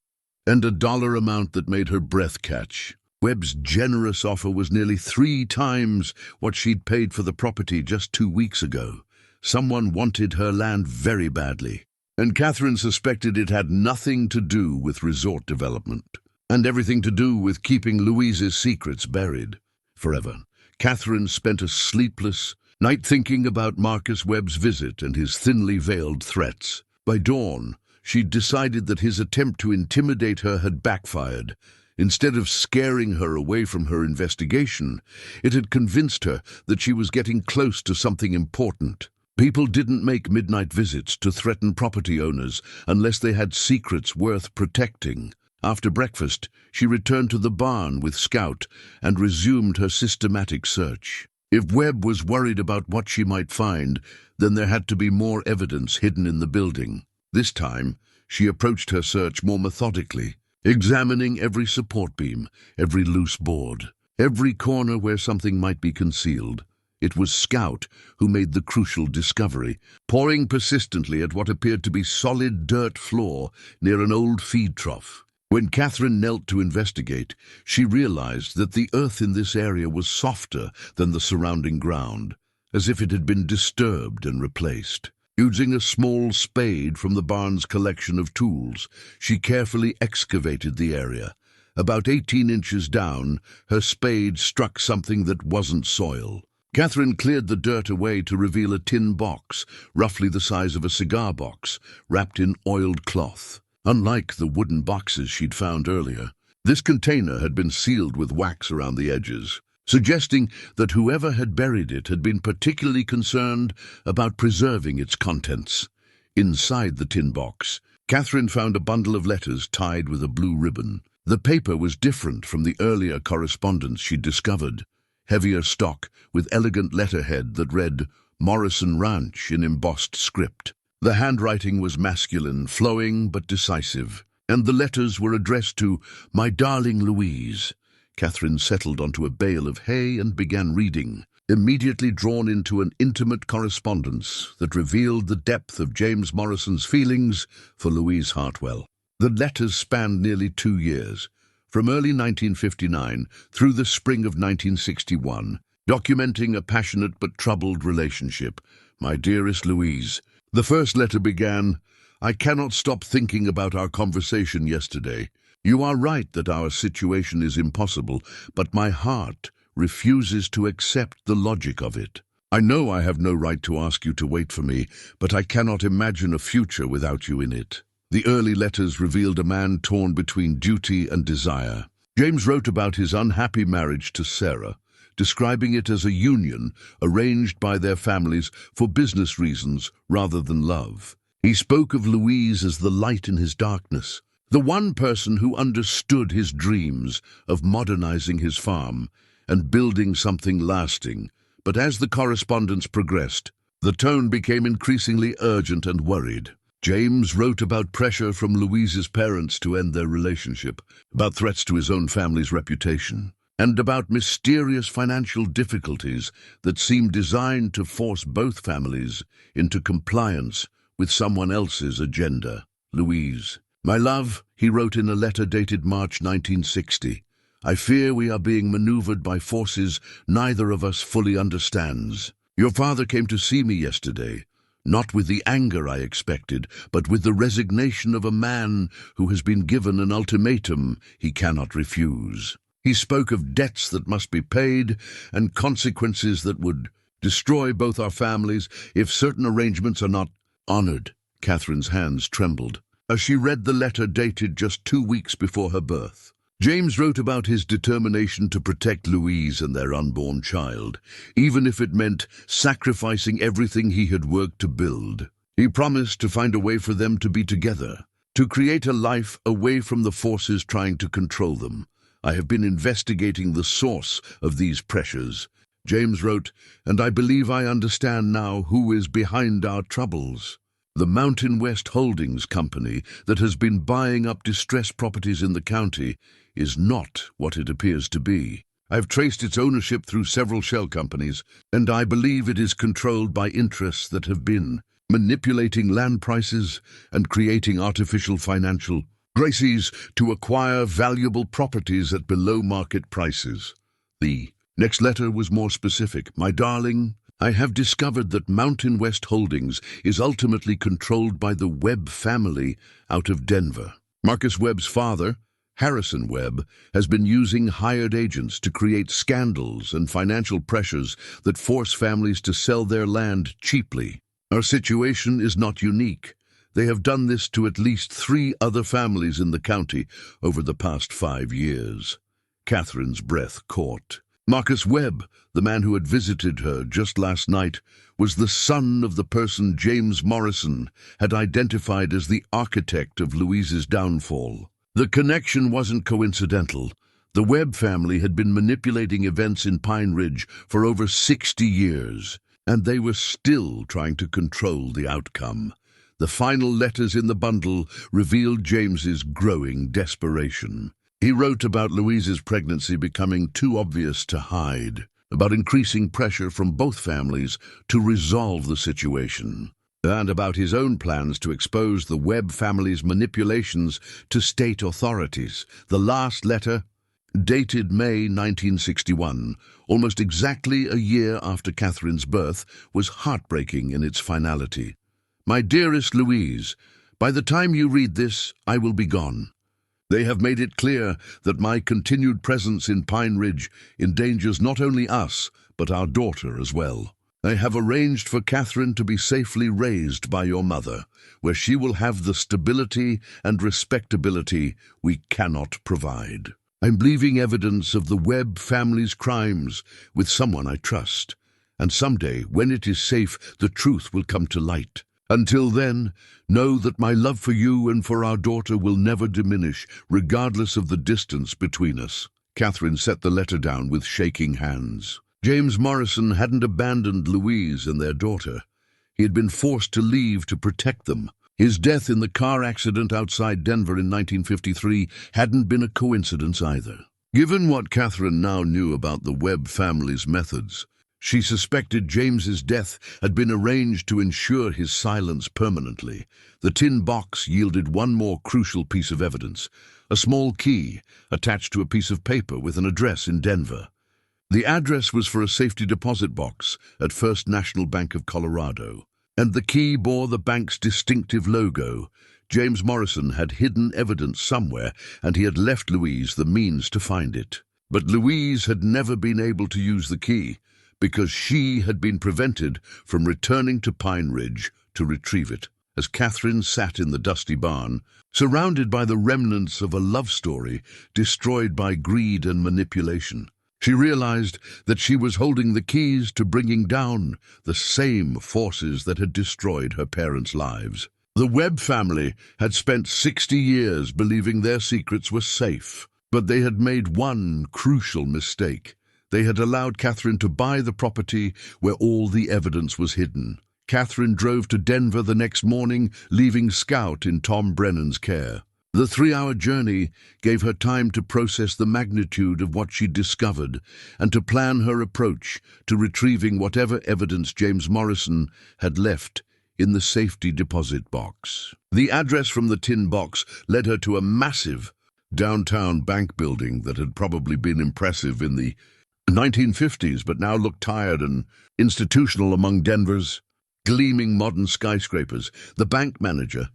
and a dollar amount that made her breath catch. Webb's generous offer was nearly 3 times what she'd paid for the property just 2 weeks ago. Someone wanted her land very badly, and Catherine suspected it had nothing to do with resort development, and everything to do with keeping Louise's secrets buried forever. Catherine spent a sleepless night thinking about Marcus Webb's visit and his thinly veiled threats. By dawn, she'd decided that his attempt to intimidate her had backfired. Instead of scaring her away from her investigation, it had convinced her that she was getting close to something important. People didn't make midnight visits to threaten property owners unless they had secrets worth protecting. After breakfast, she returned to the barn with Scout and resumed her systematic search. If Webb was worried about what she might find, then there had to be more evidence hidden in the building. This time, she approached her search more methodically, examining every support beam, every loose board, every corner where something might be concealed. It was Scout who made the crucial discovery, pawing persistently at what appeared to be solid dirt floor near an old feed trough. When Catherine knelt to investigate, she realized that the earth in this area was softer than the surrounding ground, as if it had been disturbed and replaced. Using a small spade from the barn's collection of tools, she carefully excavated the area. About 18 inches down, her spade struck something that wasn't soil. Catherine cleared the dirt away to reveal a tin box, roughly the size of a cigar box, wrapped in oiled cloth. Unlike the wooden boxes she'd found earlier, this container had been sealed with wax around the edges, suggesting that whoever had buried it had been particularly concerned about preserving its contents. Inside the tin box, Catherine found a bundle of letters tied with a blue ribbon. The paper was different from the earlier correspondence she'd discovered. Heavier stock with elegant letterhead that read Morrison Ranch in embossed script. The handwriting was masculine, flowing but decisive, and the letters were addressed to "My darling Louise." Catherine settled onto a bale of hay and began reading, immediately drawn into an intimate correspondence that revealed the depth of James Morrison's feelings for Louise Hartwell. The letters spanned nearly 2 years, from early 1959 through the spring of 1961, documenting a passionate but troubled relationship. "My dearest Louise," the first letter began, "I cannot stop thinking about our conversation yesterday. You are right that our situation is impossible, but my heart refuses to accept the logic of it. I know I have no right to ask you to wait for me, but I cannot imagine a future without you in it." The early letters revealed a man torn between duty and desire. James wrote about his unhappy marriage to Sarah, describing it as a union arranged by their families for business reasons rather than love. He spoke of Louise as the light in his darkness, the one person who understood his dreams of modernizing his farm and building something lasting. But as the correspondence progressed, the tone became increasingly urgent and worried. James wrote about pressure from Louise's parents to end their relationship, about threats to his own family's reputation, and about mysterious financial difficulties that seemed designed to force both families into compliance with someone else's agenda. "Louise, my love," he wrote in a letter dated March 1960, "I fear we are being maneuvered by forces neither of us fully understands. Your father came to see me yesterday, not with the anger I expected, but with the resignation of a man who has been given an ultimatum he cannot refuse. He spoke of debts that must be paid and consequences that would destroy both our families if certain arrangements are not honored." Catherine's hands trembled as she read the letter dated just 2 weeks before her birth. James wrote about his determination to protect Louise and their unborn child, even if it meant sacrificing everything he had worked to build. He promised to find a way for them to be together, to create a life away from the forces trying to control them. "I have been investigating the source of these pressures," James wrote, "and I believe I understand now who is behind our troubles. The Mountain West Holdings Company that has been buying up distressed properties in the county is not what it appears to be. I've traced its ownership through several shell companies, and I believe it is controlled by interests that have been manipulating land prices and creating artificial financial crises to acquire valuable properties at below-market prices." The next letter was more specific. "My darling, I have discovered that Mountain West Holdings is ultimately controlled by the Webb family out of Denver. Marcus Webb's father, Harrison Webb, has been using hired agents to create scandals and financial pressures that force families to sell their land cheaply. Our situation is not unique. They have done this to at least 3 other families in the county over the past 5 years." Catherine's breath caught. Marcus Webb, the man who had visited her just last night, was the son of the person James Morrison had identified as the architect of Louise's downfall. The connection wasn't coincidental. The Webb family had been manipulating events in Pine Ridge for over 60 years, and they were still trying to control the outcome. The final letters in the bundle revealed James's growing desperation. He wrote about Louise's pregnancy becoming too obvious to hide, about increasing pressure from both families to resolve the situation, and about his own plans to expose the Webb family's manipulations to state authorities. The last letter, dated May 1961, almost exactly a year after Catherine's birth, was heartbreaking in its finality. "My dearest Louise, by the time you read this, I will be gone. They have made it clear that my continued presence in Pine Ridge endangers not only us, but our daughter as well. I have arranged for Catherine to be safely raised by your mother, where she will have the stability and respectability we cannot provide. I'm leaving evidence of the Webb family's crimes with someone I trust, and someday, when it is safe, the truth will come to light. Until then, know that my love for you and for our daughter will never diminish, regardless of the distance between us." Catherine set the letter down with shaking hands. James Morrison hadn't abandoned Louise and their daughter. He had been forced to leave to protect them. His death in the car accident outside Denver in 1953 hadn't been a coincidence either. Given what Catherine now knew about the Webb family's methods, she suspected James's death had been arranged to ensure his silence permanently. The tin box yielded one more crucial piece of evidence, a small key attached to a piece of paper with an address in Denver. The address was for a safety deposit box at First National Bank of Colorado, and the key bore the bank's distinctive logo. James Morrison had hidden evidence somewhere, and he had left Louise the means to find it. But Louise had never been able to use the key, because she had been prevented from returning to Pine Ridge to retrieve it. As Catherine sat in the dusty barn, surrounded by the remnants of a love story destroyed by greed and manipulation, she realized that she was holding the keys to bringing down the same forces that had destroyed her parents' lives. The Webb family had spent 60 years believing their secrets were safe, but they had made one crucial mistake. They had allowed Catherine to buy the property where all the evidence was hidden. Catherine drove to Denver the next morning, leaving Scout in Tom Brennan's care. The 3-hour journey gave her time to process the magnitude of what she'd discovered and to plan her approach to retrieving whatever evidence James Morrison had left in the safety deposit box. The address from the tin box led her to a massive downtown bank building that had probably been impressive in the 1950s, but now looked tired and institutional among Denver's gleaming modern skyscrapers. The bank manager,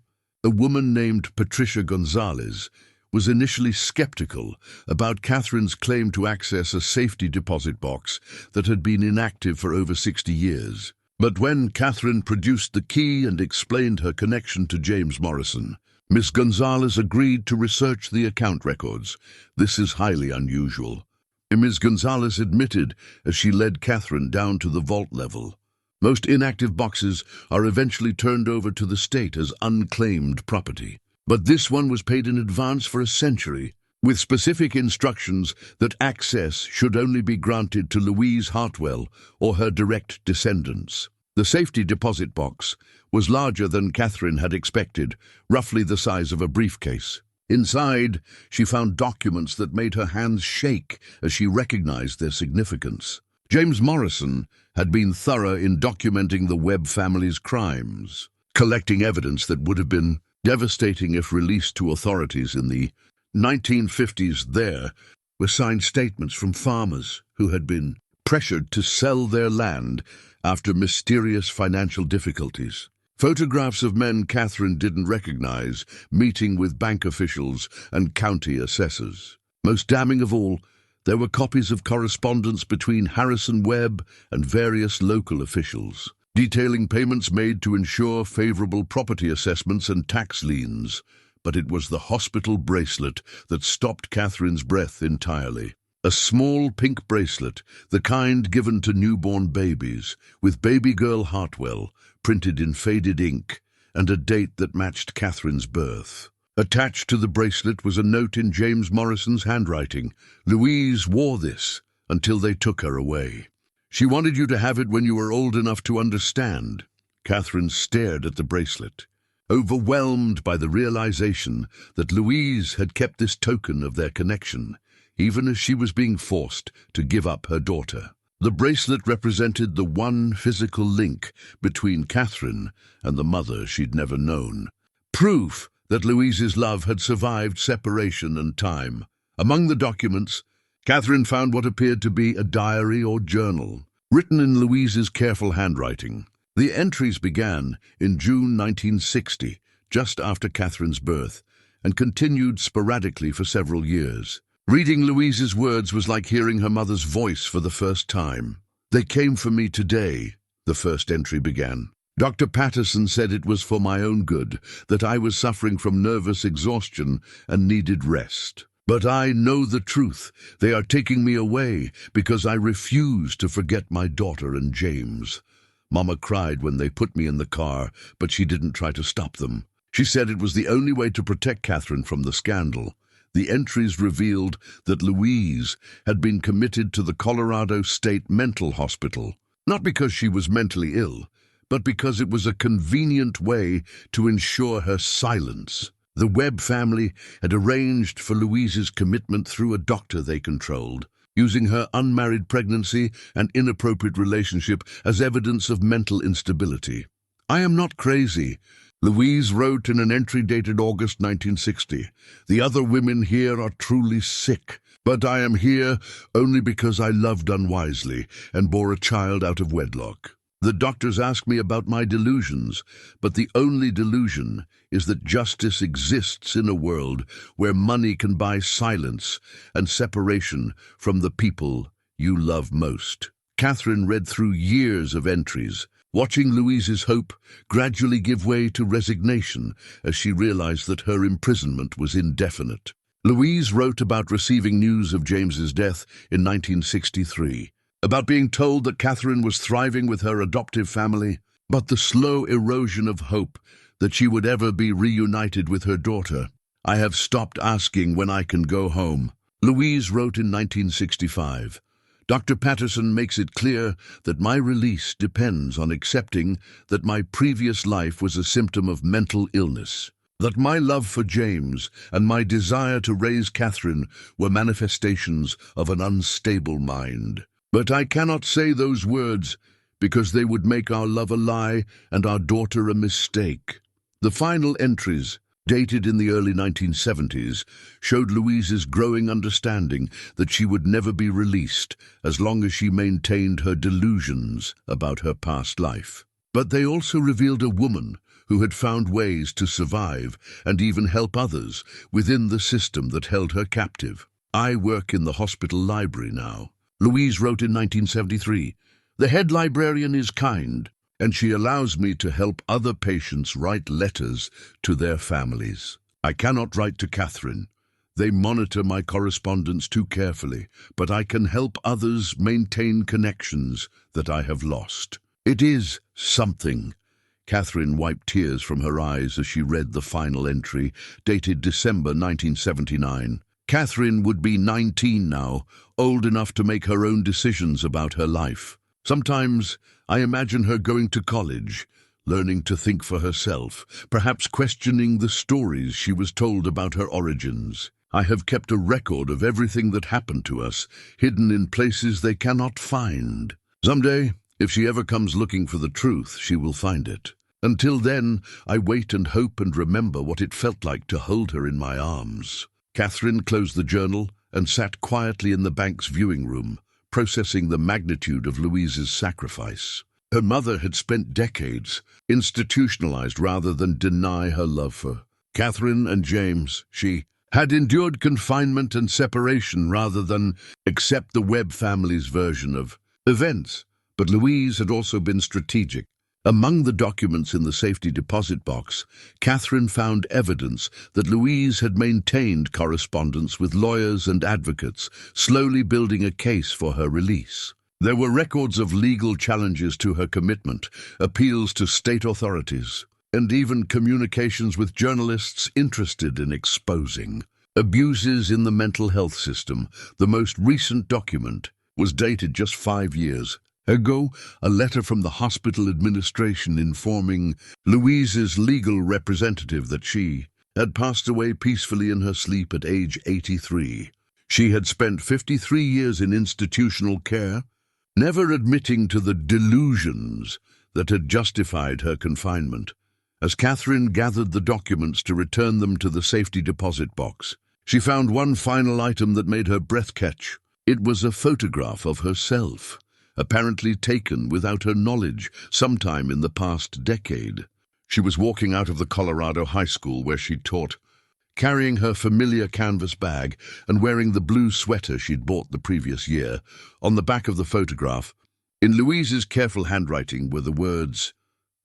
a woman named Patricia Gonzalez, was initially skeptical about Catherine's claim to access a safety deposit box that had been inactive for over 60 years. But when Catherine produced the key and explained her connection to James Morrison, Miss Gonzalez agreed to research the account records. "This is highly unusual," Ms. Gonzalez admitted as she led Catherine down to the vault level. "Most inactive boxes are eventually turned over to the state as unclaimed property. But this one was paid in advance for a century, with specific instructions that access should only be granted to Louise Hartwell or her direct descendants." The safety deposit box was larger than Catherine had expected, roughly the size of a briefcase. Inside, she found documents that made her hands shake as she recognized their significance. James Morrison had been thorough in documenting the Webb family's crimes, collecting evidence that would have been devastating if released to authorities in the 1950s. There were signed statements from farmers who had been pressured to sell their land after mysterious financial difficulties. Photographs of men Catherine didn't recognize, meeting with bank officials and county assessors. Most damning of all, there were copies of correspondence between Harrison Webb and various local officials, detailing payments made to ensure favorable property assessments and tax liens. But it was the hospital bracelet that stopped Catherine's breath entirely. A small pink bracelet, the kind given to newborn babies, with baby girl Hartwell printed in faded ink, and a date that matched Catherine's birth. Attached to the bracelet was a note in James Morrison's handwriting. Louise wore this until they took her away. She wanted you to have it when you were old enough to understand. Catherine stared at the bracelet, overwhelmed by the realization that Louise had kept this token of their connection, even as she was being forced to give up her daughter. The bracelet represented the one physical link between Catherine and the mother she'd never known. Proof that Louise's love had survived separation and time. Among the documents, Catherine found what appeared to be a diary or journal, written in Louise's careful handwriting. The entries began in June 1960, just after Catherine's birth, and continued sporadically for several years. Reading Louise's words was like hearing her mother's voice for the first time. "They came for me today," the first entry began. "Dr. Patterson said it was for my own good, that I was suffering from nervous exhaustion and needed rest. But I know the truth. They are taking me away because I refuse to forget my daughter and James." Mama cried when they put me in the car, but she didn't try to stop them. She said it was the only way to protect Catherine from the scandal. The entries revealed that Louise had been committed to the Colorado State Mental Hospital, not because she was mentally ill, but because it was a convenient way to ensure her silence. The Webb family had arranged for Louise's commitment through a doctor they controlled, using her unmarried pregnancy and inappropriate relationship as evidence of mental instability. "I am not crazy," Louise wrote in an entry dated August 1960. "The other women here are truly sick, but I am here only because I loved unwisely and bore a child out of wedlock. The doctors ask me about my delusions, but the only delusion is that justice exists in a world where money can buy silence and separation from the people you love most." Catherine read through years of entries, watching Louise's hope gradually give way to resignation as she realized that her imprisonment was indefinite. Louise wrote about receiving news of James's death in 1963, about being told that Catherine was thriving with her adoptive family, but the slow erosion of hope that she would ever be reunited with her daughter. "I have stopped asking when I can go home," Louise wrote in 1965. "Dr. Patterson makes it clear that my release depends on accepting that my previous life was a symptom of mental illness, that my love for James and my desire to raise Catherine were manifestations of an unstable mind. But I cannot say those words because they would make our love a lie and our daughter a mistake." The final entries, dated in the early 1970s, showed Louise's growing understanding that she would never be released as long as she maintained her delusions about her past life. But they also revealed a woman who had found ways to survive and even help others within the system that held her captive. "I work in the hospital library now," Louise wrote in 1973. "The head librarian is kind, and she allows me to help other patients write letters to their families. I cannot write to Catherine. They monitor my correspondence too carefully, but I can help others maintain connections that I have lost. It is something." Catherine wiped tears from her eyes as she read the final entry, dated December 1979. Catherine would be 19 now, old enough to make her own decisions about her life. "Sometimes I imagine her going to college, learning to think for herself, perhaps questioning the stories she was told about her origins. I have kept a record of everything that happened to us, hidden in places they cannot find. Someday, if she ever comes looking for the truth, she will find it. Until then, I wait and hope and remember what it felt like to hold her in my arms." Catherine closed the journal and sat quietly in the bank's viewing room, processing the magnitude of Louise's sacrifice. Her mother had spent decades institutionalized rather than deny her love for Catherine and James. She had endured confinement and separation rather than accept the Webb family's version of events. But Louise had also been strategic. Among the documents in the safety deposit box, Catherine found evidence that Louise had maintained correspondence with lawyers and advocates, slowly building a case for her release. There were records of legal challenges to her commitment, appeals to state authorities, and even communications with journalists interested in exposing abuses in the mental health system. The most recent document was dated just 5 years ago, a letter from the hospital administration informing Louise's legal representative that she had passed away peacefully in her sleep at age 83. She had spent 53 years in institutional care, never admitting to the delusions that had justified her confinement. As Catherine gathered the documents to return them to the safety deposit box, she found one final item that made her breath catch. It was a photograph of herself, apparently taken without her knowledge sometime in the past decade. She was walking out of the Colorado high school where she'd taught, carrying her familiar canvas bag and wearing the blue sweater she'd bought the previous year. On the back of the photograph, in Louise's careful handwriting, were the words,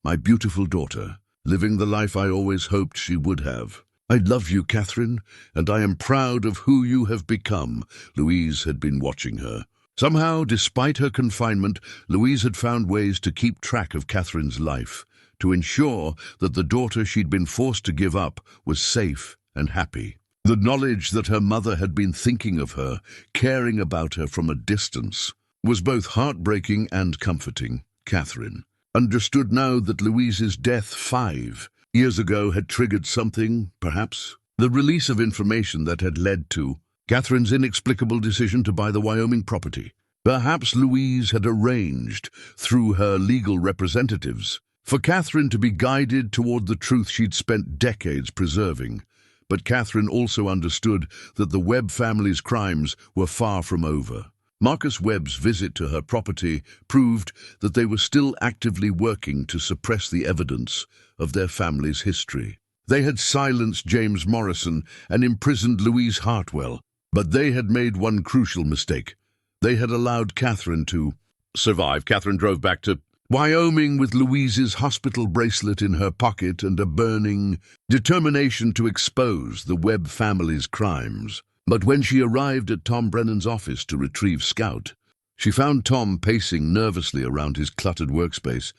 "My beautiful daughter, living the life I always hoped she would have. I love you, Catherine, and I am proud of who you have become." Louise had been watching her. Somehow, despite her confinement, Louise had found ways to keep track of Catherine's life, to ensure that the daughter she'd been forced to give up was safe and happy. The knowledge that her mother had been thinking of her, caring about her from a distance, was both heartbreaking and comforting. Catherine understood now that Louise's death 5 years ago had triggered something, perhaps the release of information that had led to Catherine's inexplicable decision to buy the Wyoming property. Perhaps Louise had arranged, through her legal representatives, for Catherine to be guided toward the truth she'd spent decades preserving. But Catherine also understood that the Webb family's crimes were far from over. Marcus Webb's visit to her property proved that they were still actively working to suppress the evidence of their family's history. They had silenced James Morrison and imprisoned Louise Hartwell, but they had made one crucial mistake. They had allowed Catherine to survive. Catherine drove back to Wyoming with Louise's hospital bracelet in her pocket and a burning determination to expose the Webb family's crimes. But when she arrived at Tom Brennan's office to retrieve Scout, she found Tom pacing nervously around his cluttered workspace,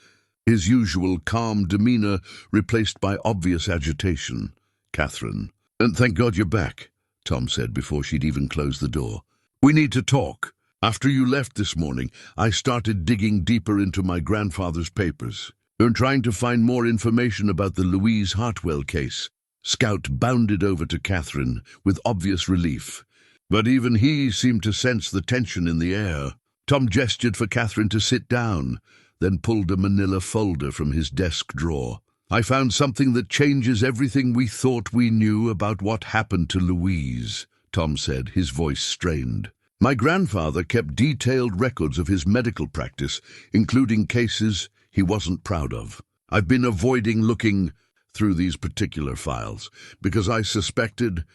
his usual calm demeanor replaced by obvious agitation. "Catherine, and thank God you're back," Tom said before she'd even closed the door. "We need to talk. After you left this morning, I started digging deeper into my grandfather's papers and trying to find more information about the Louise Hartwell case." Scout bounded over to Catherine with obvious relief, but even he seemed to sense the tension in the air. Tom gestured for Catherine to sit down, then pulled a manila folder from his desk drawer. "I found something that changes everything we thought we knew about what happened to Louise," Tom said, his voice strained. "My grandfather kept detailed records of his medical practice, including cases he wasn't proud of. I've been avoiding looking through these particular files because I suspected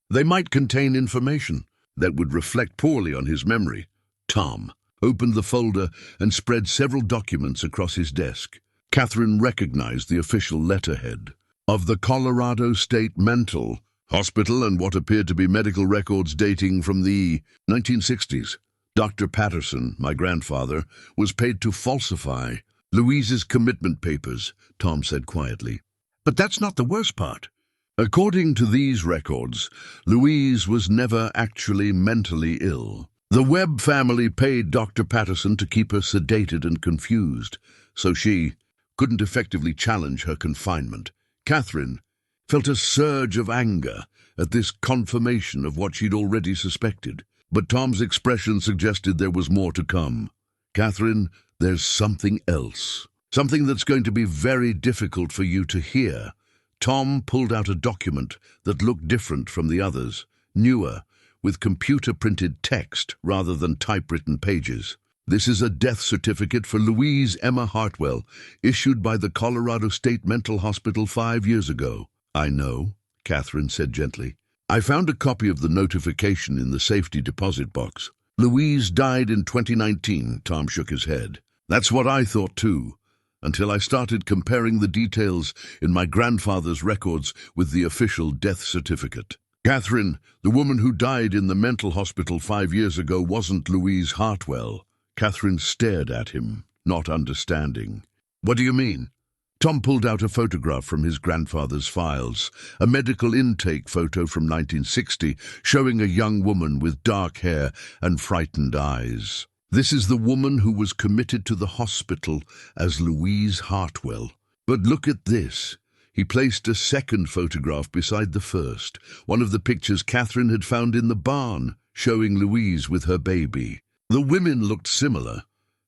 they might contain information that would reflect poorly on his memory." Tom opened the folder and spread several documents across his desk. Catherine recognized the official letterhead of the Colorado State Mental Hospital and what appeared to be medical records dating from the 1960s. "Dr. Patterson, my grandfather, was paid to falsify Louise's commitment papers," Tom said quietly. "But that's not the worst part. According to these records, Louise was never actually mentally ill. The Webb family paid Dr. Patterson to keep her sedated and confused, so she couldn't effectively challenge her confinement." Catherine felt a surge of anger at this confirmation of what she'd already suspected, but Tom's expression suggested there was more to come. "Catherine, there's something else. Something that's going to be very difficult for you to hear." Tom pulled out a document that looked different from the others, newer, with computer-printed text rather than typewritten pages. "This is a death certificate for Louise Emma Hartwell, issued by the Colorado State Mental Hospital 5 years ago." "I know," Catherine said gently. "I found a copy of the notification in the safety deposit box." "Louise died in 2019, Tom shook his head. "That's what I thought too. until I started comparing the details in my grandfather's records with the official death certificate. Catherine, the woman who died in the mental hospital 5 years ago, wasn't Louise Hartwell. Catherine stared at him, not understanding. What do you mean? Tom pulled out a photograph from his grandfather's files, a medical intake photo from 1960, showing a young woman with dark hair and frightened eyes. This is the woman who was committed to the hospital as Louise Hartwell. But look at this. He placed a second photograph beside the first, one of the pictures Catherine had found in the barn, showing Louise with her baby. The women looked similar,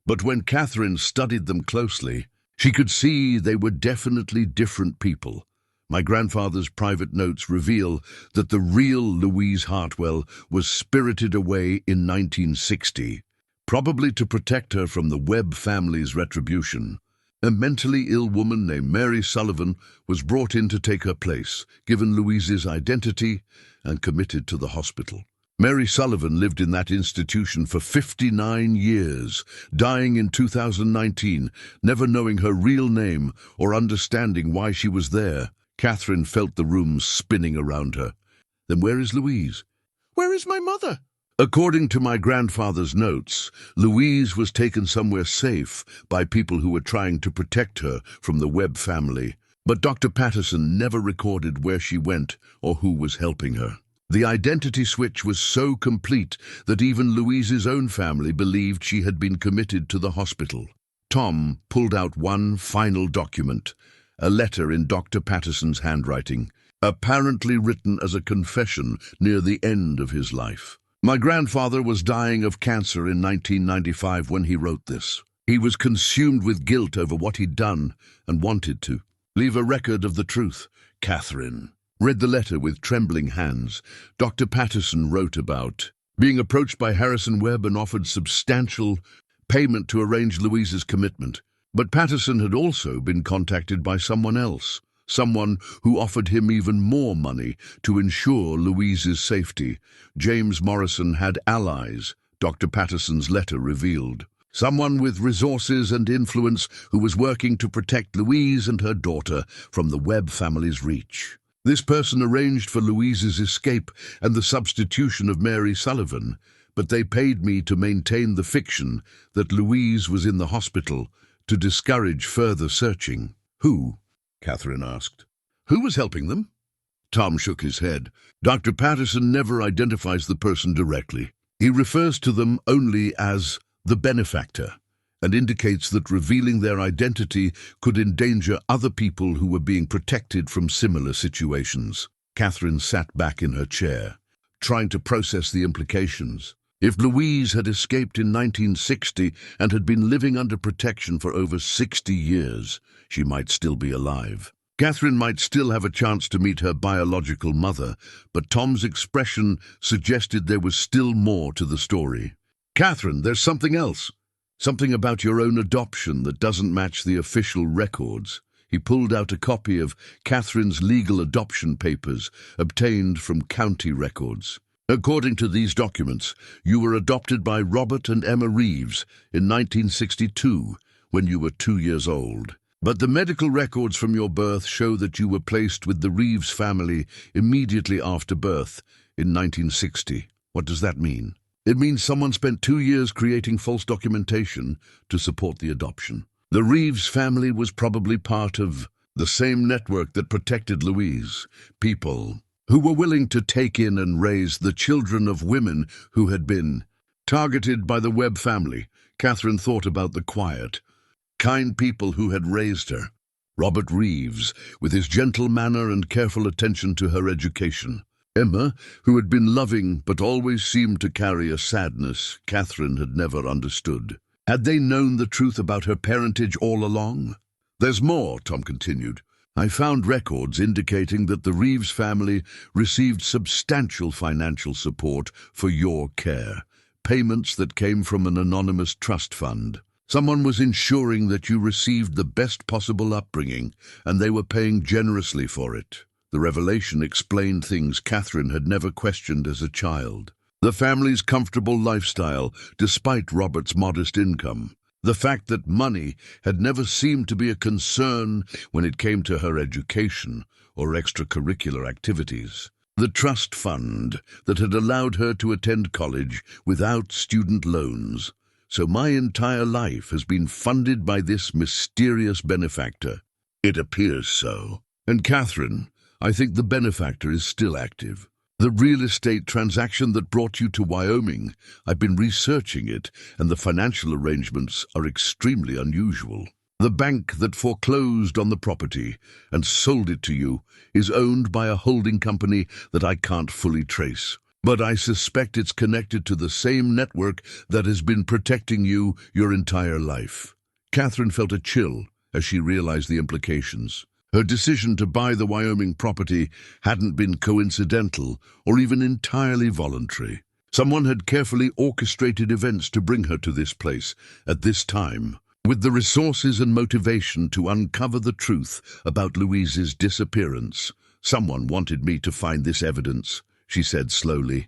but when Catherine studied them closely, she could see they were definitely different people. My grandfather's private notes reveal that the real Louise Hartwell was spirited away in 1960, probably to protect her from the Webb family's retribution. A mentally ill woman named Mary Sullivan was brought in to take her place, given Louise's identity, and committed to the hospital. Mary Sullivan lived in that institution for 59 years, dying in 2019, never knowing her real name or understanding why she was there. Catherine felt the room spinning around her. Then where is Louise? Where is my mother? According to my grandfather's notes, Louise was taken somewhere safe by people who were trying to protect her from the Webb family. But Dr. Patterson never recorded where she went or who was helping her. The identity switch was so complete that even Louise's own family believed she had been committed to the hospital. Tom pulled out one final document, a letter in Dr. Patterson's handwriting, apparently written as a confession near the end of his life. My grandfather was dying of cancer in 1995 when he wrote this. He was consumed with guilt over what he'd done and wanted to leave a record of the truth. Catherine read the letter with trembling hands. Dr. Patterson wrote about being approached by Harrison Webb and offered substantial payment to arrange Louise's commitment. But Patterson had also been contacted by someone else, someone who offered him even more money to ensure Louise's safety. James Morrison had allies, Dr. Patterson's letter revealed. Someone with resources and influence who was working to protect Louise and her daughter from the Webb family's reach. This person arranged for Louise's escape and the substitution of Mary Sullivan, but they paid me to maintain the fiction that Louise was in the hospital to discourage further searching. Who? Catherine asked. Who was helping them? Tom shook his head. Dr. Patterson never identifies the person directly. He refers to them only as the benefactor, and indicates that revealing their identity could endanger other people who were being protected from similar situations. Catherine sat back in her chair, trying to process the implications. If Louise had escaped in 1960 and had been living under protection for over 60 years, she might still be alive. Catherine might still have a chance to meet her biological mother, but Tom's expression suggested there was still more to the story. Catherine, there's something else. Something about your own adoption that doesn't match the official records. He pulled out a copy of Catherine's legal adoption papers, obtained from county records. According to these documents, you were adopted by Robert and Emma Reeves in 1962, when you were 2 years old. But the medical records from your birth show that you were placed with the Reeves family immediately after birth in 1960. What does that mean? It means someone spent 2 years creating false documentation to support the adoption. The Reeves family was probably part of the same network that protected Louise, people who were willing to take in and raise the children of women who had been targeted by the Webb family. Catherine thought about the quiet, kind people who had raised her. Robert Reeves, with his gentle manner and careful attention to her education. Emma, who had been loving but always seemed to carry a sadness Catherine had never understood. Had they known the truth about her parentage all along? There's more, Tom continued. I found records indicating that the Reeves family received substantial financial support for your care, payments that came from an anonymous trust fund. Someone was ensuring that you received the best possible upbringing, and they were paying generously for it. The revelation explained things Catherine had never questioned as a child. The family's comfortable lifestyle, despite Robert's modest income. The fact that money had never seemed to be a concern when it came to her education or extracurricular activities. The trust fund that had allowed her to attend college without student loans. So my entire life has been funded by this mysterious benefactor. It appears so. And Catherine, I think the benefactor is still active. The real estate transaction that brought you to Wyoming, I've been researching it, and the financial arrangements are extremely unusual. The bank that foreclosed on the property and sold it to you is owned by a holding company that I can't fully trace. But I suspect it's connected to the same network that has been protecting you your entire life. Catherine felt a chill as she realized the implications. Her decision to buy the Wyoming property hadn't been coincidental or even entirely voluntary. Someone had carefully orchestrated events to bring her to this place at this time, with the resources and motivation to uncover the truth about Louise's disappearance. Someone wanted me to find this evidence, she said slowly.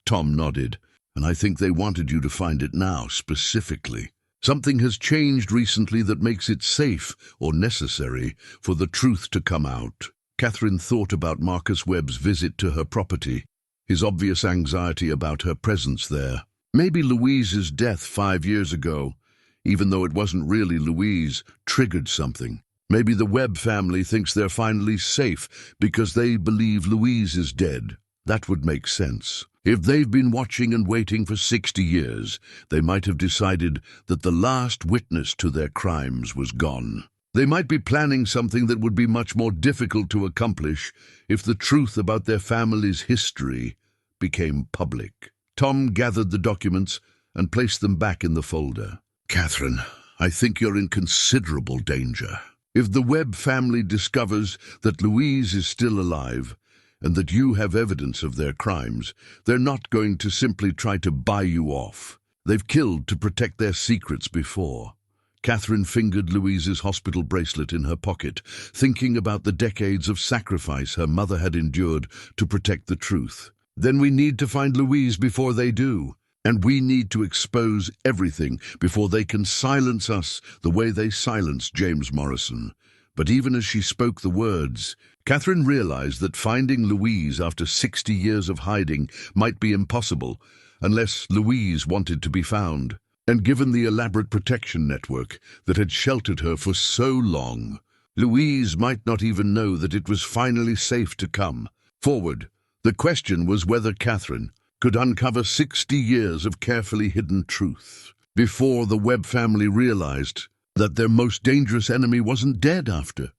Tom nodded. And I think they wanted you to find it now, specifically. Something has changed recently that makes it safe or necessary for the truth to come out. Catherine thought about Marcus Webb's visit to her property, his obvious anxiety about her presence there. Maybe Louise's death 5 years ago, even though it wasn't really Louise, triggered something. Maybe the Webb family thinks they're finally safe because they believe Louise is dead. That would make sense. If they've been watching and waiting for 60 years, they might have decided that the last witness to their crimes was gone. They might be planning something that would be much more difficult to accomplish if the truth about their family's history became public. Tom gathered the documents and placed them back in the folder. Catherine, I think you're in considerable danger. If the Webb family discovers that Louise is still alive, and that you have evidence of their crimes, they're not going to simply try to buy you off. They've killed to protect their secrets before. Catherine fingered Louise's hospital bracelet in her pocket, thinking about the decades of sacrifice her mother had endured to protect the truth. Then we need to find Louise before they do, and we need to expose everything before they can silence us the way they silenced James Morrison. But even as she spoke the words, Catherine realized that finding Louise after 60 years of hiding might be impossible unless Louise wanted to be found. And given the elaborate protection network that had sheltered her for so long, Louise might not even know that it was finally safe to come forward. The question was whether Catherine could uncover 60 years of carefully hidden truth before the Webb family realized that their most dangerous enemy wasn't dead after.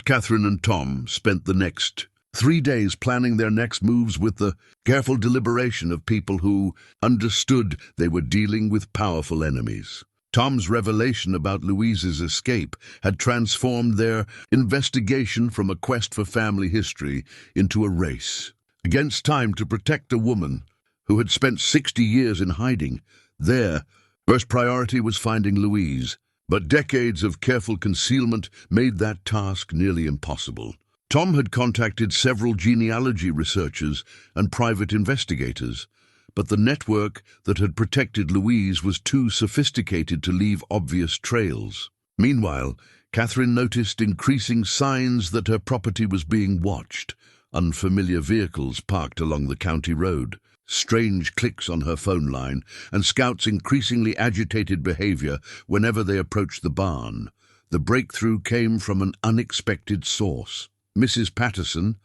Catherine and Tom spent the next 3 days planning their next moves with the careful deliberation of people who understood they were dealing with powerful enemies. Tom's revelation about Louise's escape had transformed their investigation from a quest for family history into a race against time to protect a woman who had spent 60 years in hiding. Their first priority was finding Louise, but decades of careful concealment made that task nearly impossible. Tom had contacted several genealogy researchers and private investigators, but the network that had protected Louise was too sophisticated to leave obvious trails. Meanwhile, Catherine noticed increasing signs that her property was being watched. Unfamiliar vehicles parked along the county road, strange clicks on her phone line, and Scout's increasingly agitated behavior whenever they approached the barn. The breakthrough came from an unexpected source. Mrs. Patterson,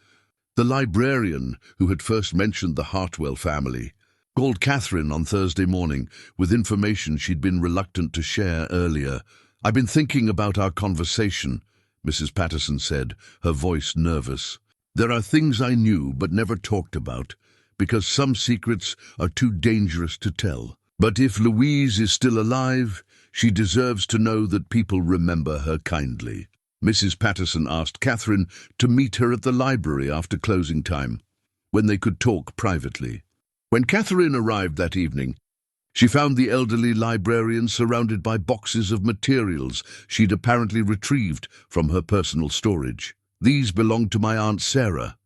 the librarian who had first mentioned the Hartwell family, called Catherine on Thursday morning with information she'd been reluctant to share earlier. "I've been thinking about our conversation," Mrs. Patterson said, her voice nervous. "There are things I knew but never talked about, because some secrets are too dangerous to tell. But if Louise is still alive, she deserves to know that people remember her kindly." Mrs. Patterson asked Catherine to meet her at the library after closing time, when they could talk privately. When Catherine arrived that evening, she found the elderly librarian surrounded by boxes of materials she'd apparently retrieved from her personal storage. "These belonged to my Aunt Sarah,"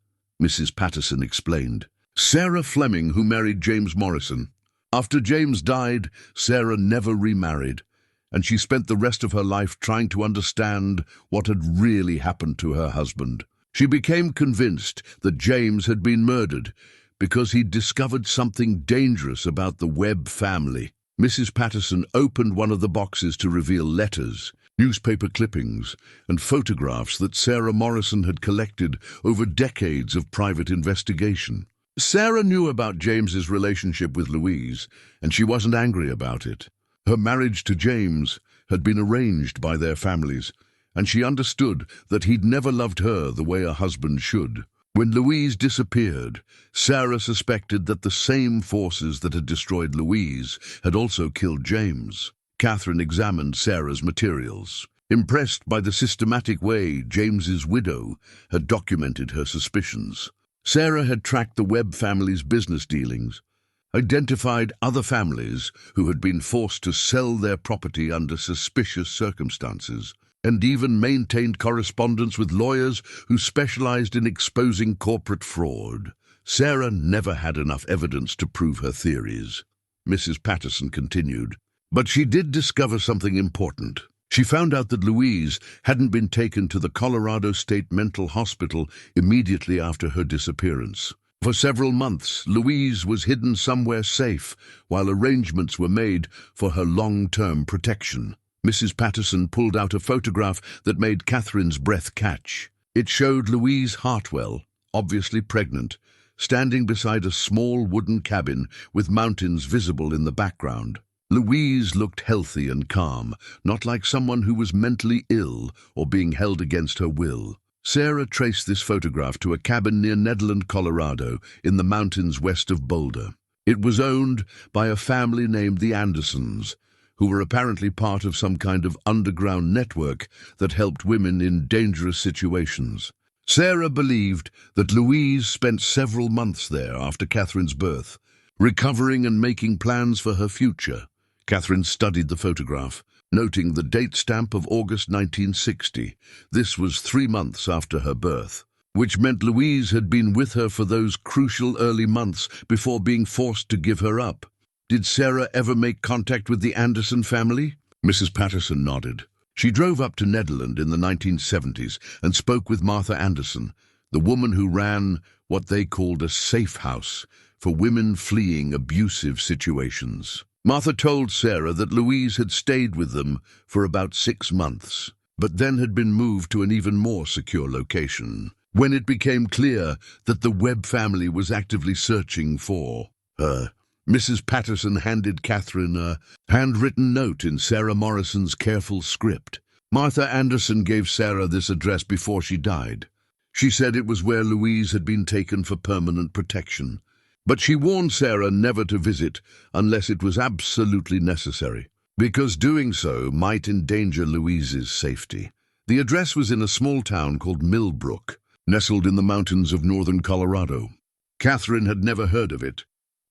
Mrs. Patterson explained. "Sarah Fleming, who married James Morrison. After James died, Sarah never remarried, and she spent the rest of her life trying to understand what had really happened to her husband. She became convinced that James had been murdered because he'd discovered something dangerous about the Webb family. Mrs. Patterson opened one of the boxes to reveal letters, newspaper clippings, and photographs that Sarah Morrison had collected over decades of private investigation. Sarah knew about James's relationship with Louise, and she wasn't angry about it. Her marriage to James had been arranged by their families, and she understood that he'd never loved her the way a husband should. When Louise disappeared, Sarah suspected that the same forces that had destroyed Louise had also killed James. Catherine examined Sarah's materials, impressed by the systematic way James's widow had documented her suspicions. Sarah had tracked the Webb family's business dealings, identified other families who had been forced to sell their property under suspicious circumstances, and even maintained correspondence with lawyers who specialized in exposing corporate fraud. Sarah never had enough evidence to prove her theories, Mrs. Patterson continued. But she did discover something important. She found out that Louise hadn't been taken to the Colorado State Mental Hospital immediately after her disappearance. For several months, Louise was hidden somewhere safe while arrangements were made for her long-term protection. Mrs. Patterson pulled out a photograph that made Catherine's breath catch. It showed Louise Hartwell, obviously pregnant, standing beside a small wooden cabin with mountains visible in the background. Louise looked healthy and calm, not like someone who was mentally ill or being held against her will. Sarah traced this photograph to a cabin near Nederland, Colorado, in the mountains west of Boulder. It was owned by a family named the Andersons, who were apparently part of some kind of underground network that helped women in dangerous situations. Sarah believed that Louise spent several months there after Catherine's birth, recovering and making plans for her future. Catherine studied the photograph, noting the date stamp of August 1960. This was 3 months after her birth, which meant Louise had been with her for those crucial early months before being forced to give her up. Did Sarah ever make contact with the Anderson family? Mrs. Patterson nodded. She drove up to Nederland in the 1970s and spoke with Martha Anderson, the woman who ran what they called a safe house for women fleeing abusive situations. Martha told Sarah that Louise had stayed with them for about 6 months, but then had been moved to an even more secure location. When it became clear that the Webb family was actively searching for her, Mrs. Patterson handed Catherine a handwritten note in Sarah Morrison's careful script. Martha Anderson gave Sarah this address before she died. She said it was where Louise had been taken for permanent protection, but she warned Sarah never to visit unless it was absolutely necessary, because doing so might endanger Louise's safety. The address was in a small town called Millbrook, nestled in the mountains of northern Colorado. Catherine had never heard of it,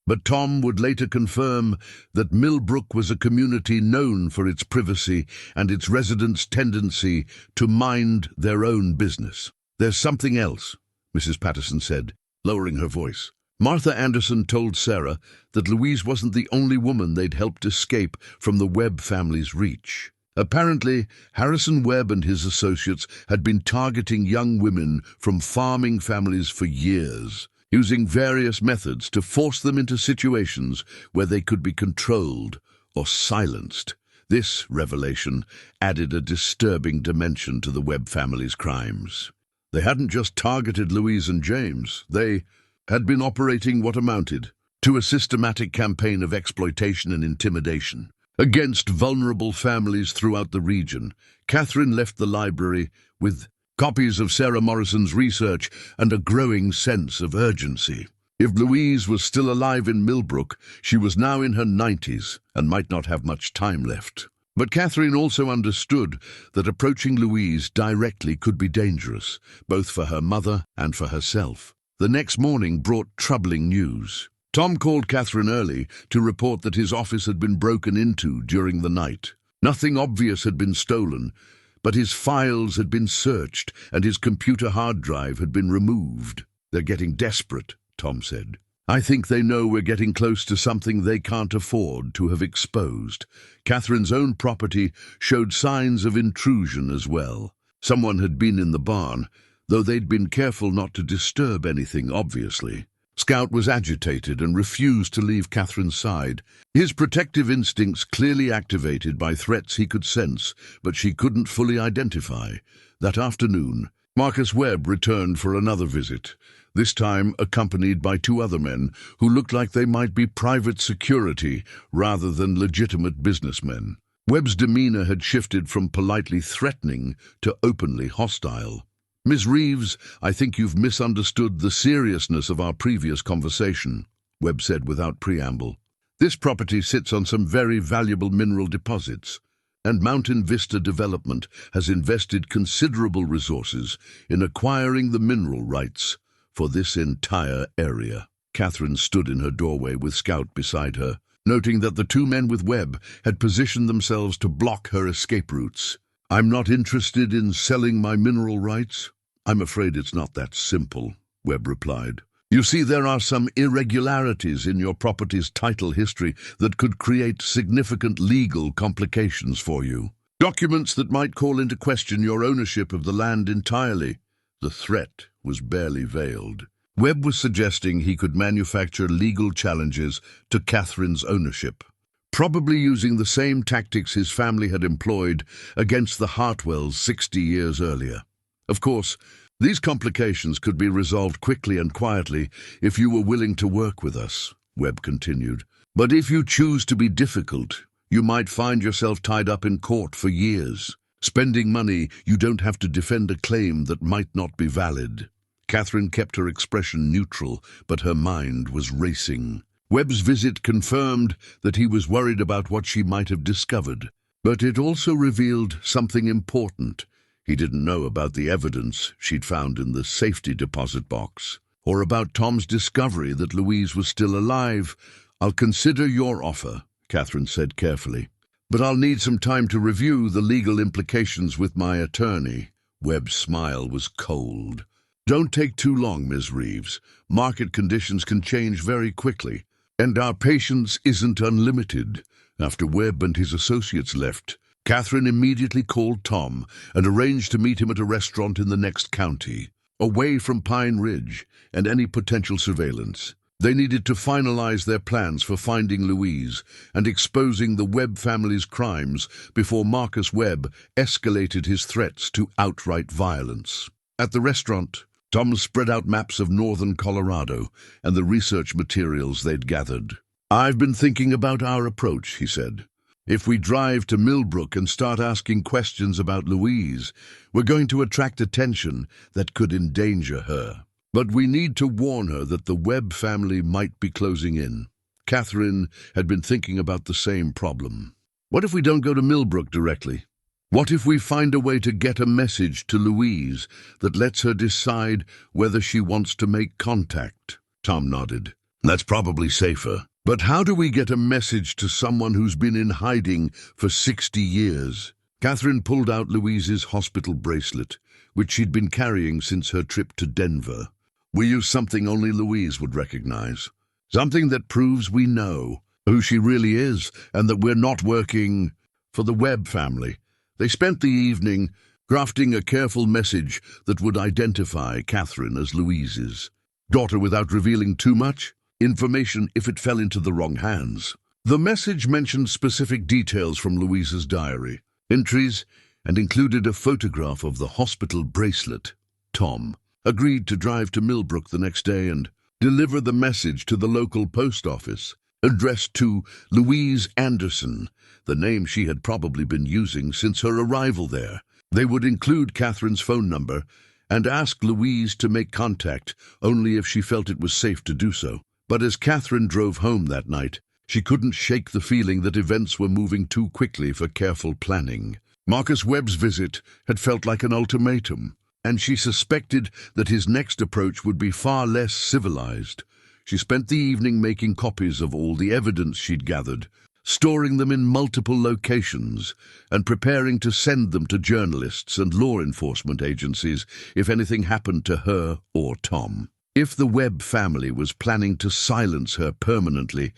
but Tom would later confirm that Millbrook was a community known for its privacy and its residents' tendency to mind their own business. "There's something else," Mrs. Patterson said, lowering her voice. Martha Anderson told Sarah that Louise wasn't the only woman they'd helped escape from the Webb family's reach. Apparently, Harrison Webb and his associates had been targeting young women from farming families for years, using various methods to force them into situations where they could be controlled or silenced. This revelation added a disturbing dimension to the Webb family's crimes. They hadn't just targeted Louise and James, they had been operating what amounted to a systematic campaign of exploitation and intimidation against vulnerable families throughout the region. Catherine left the library with copies of Sarah Morrison's research and a growing sense of urgency. If Louise was still alive in Millbrook, she was now in her 90s and might not have much time left. But Catherine also understood that approaching Louise directly could be dangerous, both for her mother and for herself. The next morning brought troubling news. Tom called Catherine early to report that his office had been broken into during the night. Nothing obvious had been stolen, but his files had been searched and his computer hard drive had been removed. "They're getting desperate," Tom said. I think they know we're getting close to something they can't afford to have exposed. Catherine's own property showed signs of intrusion as well. Someone had been in the barn, though they'd been careful not to disturb anything, obviously. Scout was agitated and refused to leave Catherine's side. His protective instincts clearly activated by threats he could sense, but she couldn't fully identify. That afternoon, Marcus Webb returned for another visit, this time accompanied by two other men who looked like they might be private security rather than legitimate businessmen. Webb's demeanor had shifted from politely threatening to openly hostile. "Miss Reeves, I think you've misunderstood the seriousness of our previous conversation," Webb said without preamble. "This property sits on some very valuable mineral deposits, and Mountain Vista Development has invested considerable resources in acquiring the mineral rights for this entire area." Catherine stood in her doorway with Scout beside her, noting that the two men with Webb had positioned themselves to block her escape routes. "I'm not interested in selling my mineral rights." "I'm afraid it's not that simple," Webb replied. "You see, there are some irregularities in your property's title history that could create significant legal complications for you. Documents that might call into question your ownership of the land entirely." The threat was barely veiled. Webb was suggesting he could manufacture legal challenges to Catherine's ownership, probably using the same tactics his family had employed against the Hartwells 60 years earlier. Of course, these complications could be resolved quickly and quietly if you were willing to work with us, Webb continued. But if you choose to be difficult, you might find yourself tied up in court for years, spending money you don't have to defend a claim that might not be valid. Catherine kept her expression neutral, but her mind was racing. Webb's visit confirmed that he was worried about what she might have discovered, but it also revealed something important. He didn't know about the evidence she'd found in the safety deposit box, or about Tom's discovery that Louise was still alive. "I'll consider your offer," Catherine said carefully, "but I'll need some time to review the legal implications with my attorney." Webb's smile was cold. "Don't take too long, Ms. Reeves. Market conditions can change very quickly, and our patience isn't unlimited." After Webb and his associates left, Catherine immediately called Tom and arranged to meet him at a restaurant in the next county, away from Pine Ridge and any potential surveillance. They needed to finalize their plans for finding Louise and exposing the Webb family's crimes before Marcus Webb escalated his threats to outright violence. At the restaurant, Tom spread out maps of northern Colorado and the research materials they'd gathered. "I've been thinking about our approach," he said. "If we drive to Millbrook and start asking questions about Louise, we're going to attract attention that could endanger her. But we need to warn her that the Webb family might be closing in." Catherine had been thinking about the same problem. "What if we don't go to Millbrook directly? What if we find a way to get a message to Louise that lets her decide whether she wants to make contact?" Tom nodded. "That's probably safer. But how do we get a message to someone who's been in hiding for 60 years? Catherine pulled out Louise's hospital bracelet, which she'd been carrying since her trip to Denver. "We use something only Louise would recognize. Something that proves we know who she really is and that we're not working for the Webb family." They spent the evening crafting a careful message that would identify Catherine as Louise's daughter without revealing too much information if it fell into the wrong hands. The message mentioned specific details from Louise's diary, entries, and included a photograph of the hospital bracelet. Tom agreed to drive to Millbrook the next day and deliver the message to the local post office, addressed to Louise Anderson, the name she had probably been using since her arrival there. They would include Catherine's phone number and ask Louise to make contact only if she felt it was safe to do so. But as Catherine drove home that night, she couldn't shake the feeling that events were moving too quickly for careful planning. Marcus Webb's visit had felt like an ultimatum, and she suspected that his next approach would be far less civilized. She spent the evening making copies of all the evidence she'd gathered, storing them in multiple locations, and preparing to send them to journalists and law enforcement agencies if anything happened to her or Tom. If the Webb family was planning to silence her permanently,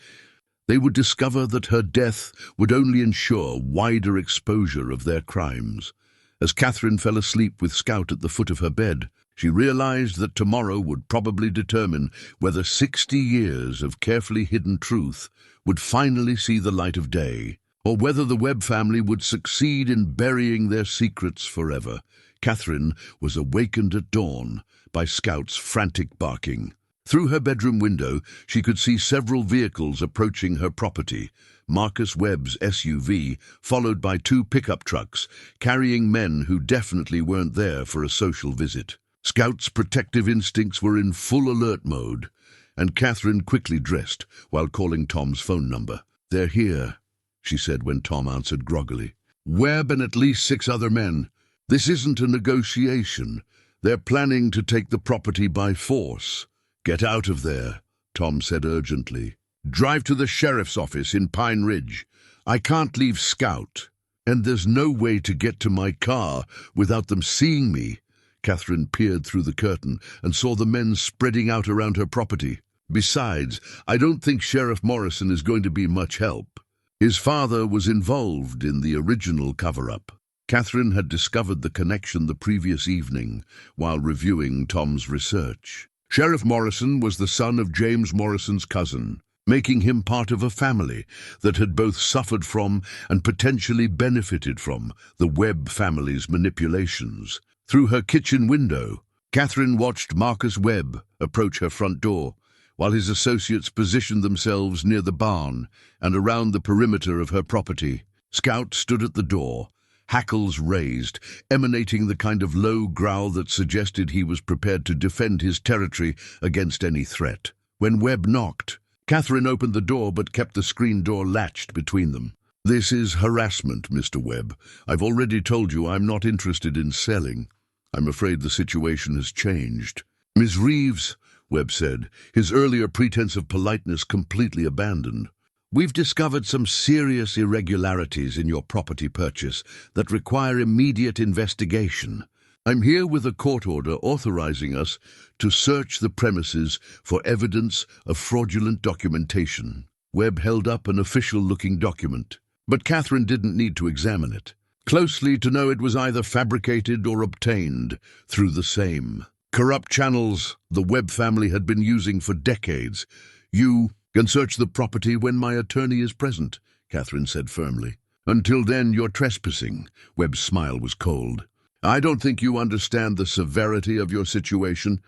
they would discover that her death would only ensure wider exposure of their crimes. As Catherine fell asleep with Scout at the foot of her bed, she realized that tomorrow would probably determine whether 60 years of carefully hidden truth would finally see the light of day, or whether the Webb family would succeed in burying their secrets forever. Catherine was awakened at dawn by Scout's frantic barking. Through her bedroom window, she could see several vehicles approaching her property. Marcus Webb's SUV, followed by 2 pickup trucks, carrying men who definitely weren't there for a social visit. Scout's protective instincts were in full alert mode, and Catherine quickly dressed while calling Tom's phone number. "They're here," she said when Tom answered groggily. "Webb and at least 6 other men. This isn't a negotiation. They're planning to take the property by force." "Get out of there," Tom said urgently. "Drive to the sheriff's office in Pine Ridge. I can't leave Scout, and there's no way to get to my car without them seeing me." Catherine peered through the curtain and saw the men spreading out around her property. "Besides, I don't think Sheriff Morrison is going to be much help. His father was involved in the original cover-up." Catherine had discovered the connection the previous evening while reviewing Tom's research. Sheriff Morrison was the son of James Morrison's cousin, making him part of a family that had both suffered from and potentially benefited from the Webb family's manipulations. Through her kitchen window, Catherine watched Marcus Webb approach her front door, while his associates positioned themselves near the barn and around the perimeter of her property. Scout stood at the door, hackles raised, emanating the kind of low growl that suggested he was prepared to defend his territory against any threat. When Webb knocked, Catherine opened the door but kept the screen door latched between them. "This is harassment, Mr. Webb. I've already told you I'm not interested in selling. I'm afraid the situation has changed." "Ms. Reeves," Webb said, his earlier pretense of politeness completely abandoned, "we've discovered some serious irregularities in your property purchase that require immediate investigation. I'm here with a court order authorizing us to search the premises for evidence of fraudulent documentation." Webb held up an official-looking document, but Catherine didn't need to examine it closely to know it was either fabricated or obtained through the same corrupt channels the Webb family had been using for decades. "You can search the property when my attorney is present," Catherine said firmly. "Until then, you're trespassing." Webb's smile was cold. "I don't think you understand the severity of your situation.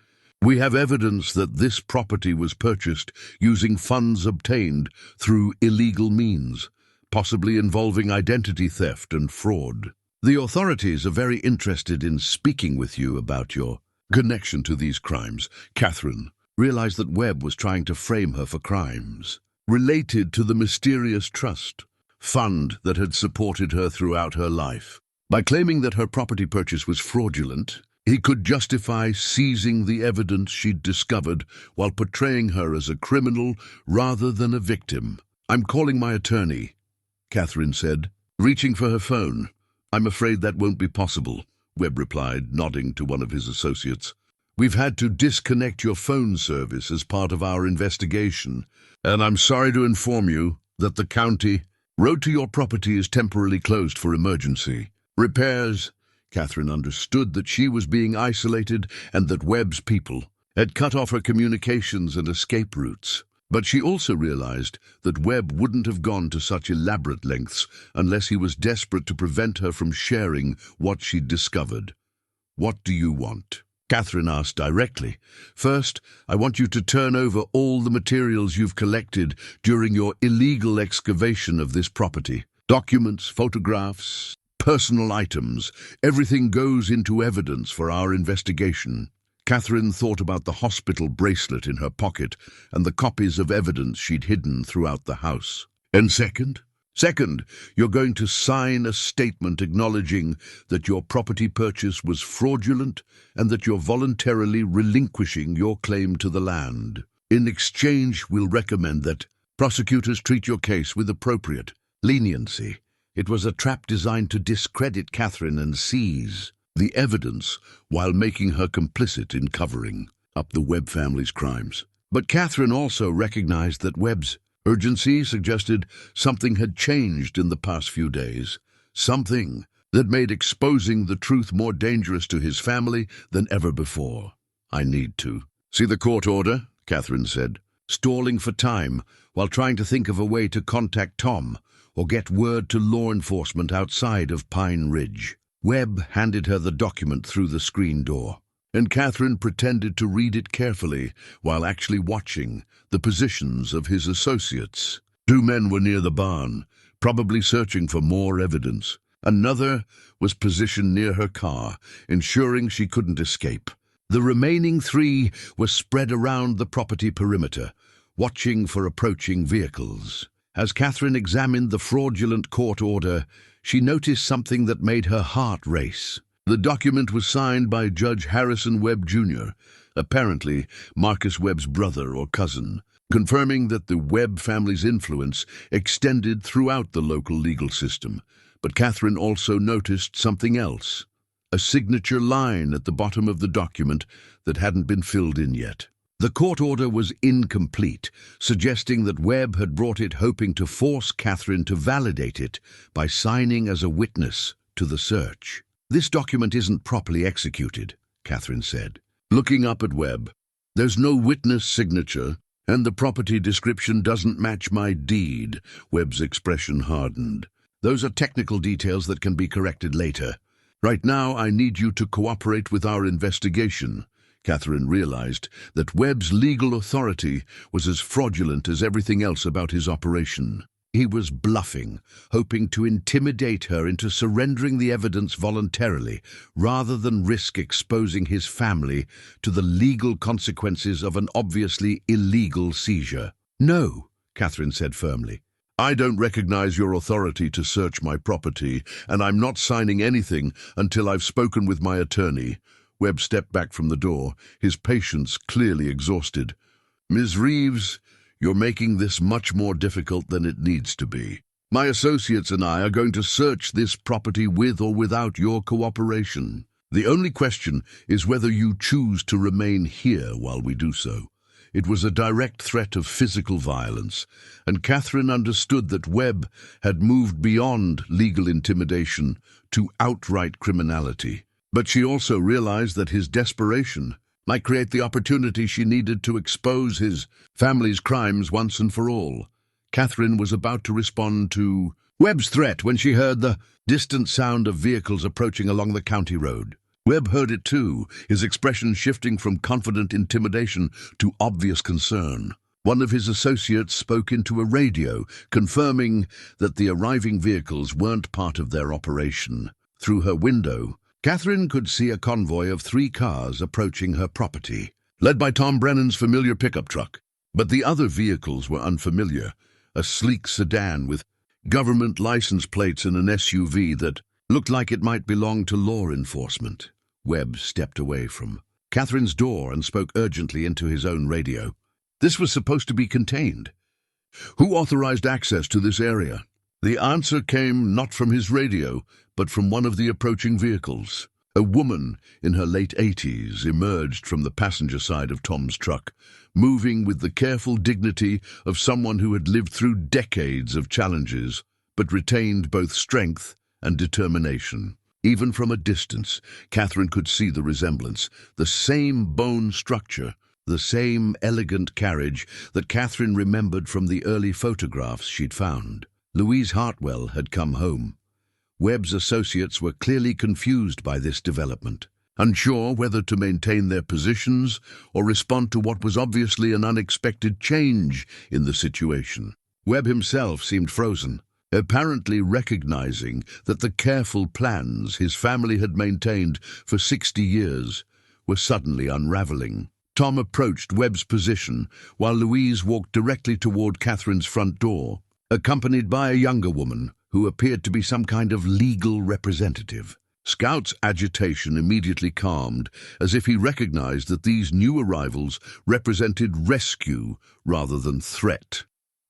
We have evidence that this property was purchased using funds obtained through illegal means, possibly involving identity theft and fraud. The authorities are very interested in speaking with you about your connection to these crimes." Catherine realized that Webb was trying to frame her for crimes related to the mysterious trust fund that had supported her throughout her life. By claiming that her property purchase was fraudulent, he could justify seizing the evidence she'd discovered while portraying her as a criminal rather than a victim. "I'm calling my attorney," Catherine said, reaching for her phone. "I'm afraid that won't be possible," Webb replied, nodding to one of his associates. "We've had to disconnect your phone service as part of our investigation, and I'm sorry to inform you that the county road to your property is temporarily closed for emergency repairs." Catherine understood that she was being isolated and that Webb's people had cut off her communications and escape routes. But she also realized that Webb wouldn't have gone to such elaborate lengths unless he was desperate to prevent her from sharing what she'd discovered. "What do you want?" Catherine asked directly. "First, I want you to turn over all the materials you've collected during your illegal excavation of this property. Documents, photographs, personal items, everything goes into evidence for our investigation." Catherine thought about the hospital bracelet in her pocket and the copies of evidence she'd hidden throughout the house. "And second, you're going to sign a statement acknowledging that your property purchase was fraudulent and that you're voluntarily relinquishing your claim to the land. In exchange, we'll recommend that prosecutors treat your case with appropriate leniency." It was a trap designed to discredit Catherine and seize the evidence while making her complicit in covering up the Webb family's crimes. But Catherine also recognized that Webb's urgency suggested something had changed in the past few days, something that made exposing the truth more dangerous to his family than ever before. "I need to see the court order," Catherine said, stalling for time while trying to think of a way to contact Tom or get word to law enforcement outside of Pine Ridge. Webb handed her the document through the screen door, and Catherine pretended to read it carefully while actually watching the positions of his associates. 2 men were near the barn, probably searching for more evidence. Another was positioned near her car, ensuring she couldn't escape. The remaining 3 were spread around the property perimeter, watching for approaching vehicles. As Catherine examined the fraudulent court order, she noticed something that made her heart race. The document was signed by Judge Harrison Webb, Jr., apparently Marcus Webb's brother or cousin, confirming that the Webb family's influence extended throughout the local legal system. But Catherine also noticed something else, a signature line at the bottom of the document that hadn't been filled in yet. The court order was incomplete, suggesting that Webb had brought it hoping to force Catherine to validate it by signing as a witness to the search. "This document isn't properly executed," Catherine said, looking up at Webb. "There's no witness signature, and the property description doesn't match my deed." Webb's expression hardened. "Those are technical details that can be corrected later. Right now, I need you to cooperate with our investigation." Catherine realized that Webb's legal authority was as fraudulent as everything else about his operation. He was bluffing, hoping to intimidate her into surrendering the evidence voluntarily, rather than risk exposing his family to the legal consequences of an obviously illegal seizure. "No," Catherine said firmly. "I don't recognize your authority to search my property, and I'm not signing anything until I've spoken with my attorney." Webb stepped back from the door, his patience clearly exhausted. "Ms. Reeves, you're making this much more difficult than it needs to be. My associates and I are going to search this property with or without your cooperation. The only question is whether you choose to remain here while we do so." It was a direct threat of physical violence, and Catherine understood that Webb had moved beyond legal intimidation to outright criminality. But she also realized that his desperation might create the opportunity she needed to expose his family's crimes once and for all. Catherine was about to respond to Webb's threat when she heard the distant sound of vehicles approaching along the county road. Webb heard it too, his expression shifting from confident intimidation to obvious concern. One of his associates spoke into a radio, confirming that the arriving vehicles weren't part of their operation. Through her window, Catherine could see a convoy of 3 cars approaching her property, led by Tom Brennan's familiar pickup truck. But the other vehicles were unfamiliar, a sleek sedan with government license plates and an SUV that looked like it might belong to law enforcement. Webb stepped away from Catherine's door and spoke urgently into his own radio. This was supposed to be contained. Who authorized access to this area? The answer came not from his radio, but from one of the approaching vehicles. A woman in her late 80s emerged from the passenger side of Tom's truck, moving with the careful dignity of someone who had lived through decades of challenges, but retained both strength and determination. Even from a distance, Catherine could see the resemblance, the same bone structure, the same elegant carriage that Catherine remembered from the early photographs she'd found. Louise Hartwell had come home. Webb's associates were clearly confused by this development, unsure whether to maintain their positions or respond to what was obviously an unexpected change in the situation. Webb himself seemed frozen, apparently recognizing that the careful plans his family had maintained for 60 years were suddenly unraveling. Tom approached Webb's position while Louise walked directly toward Catherine's front door, accompanied by a younger woman who appeared to be some kind of legal representative. Scout's agitation immediately calmed, as if he recognized that these new arrivals represented rescue rather than threat.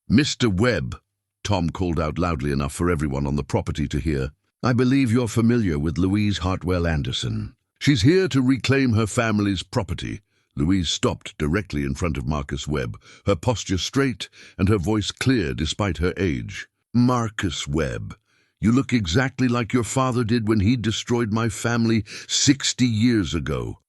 "Mr. Webb," Tom called out loudly enough for everyone on the property to hear, "I believe you're familiar with Louise Hartwell Anderson. She's here to reclaim her family's property, Louise stopped directly in front of Marcus Webb, her posture straight and her voice clear despite her age. "Marcus Webb, you look exactly like your father did when he destroyed my family 60 years ago."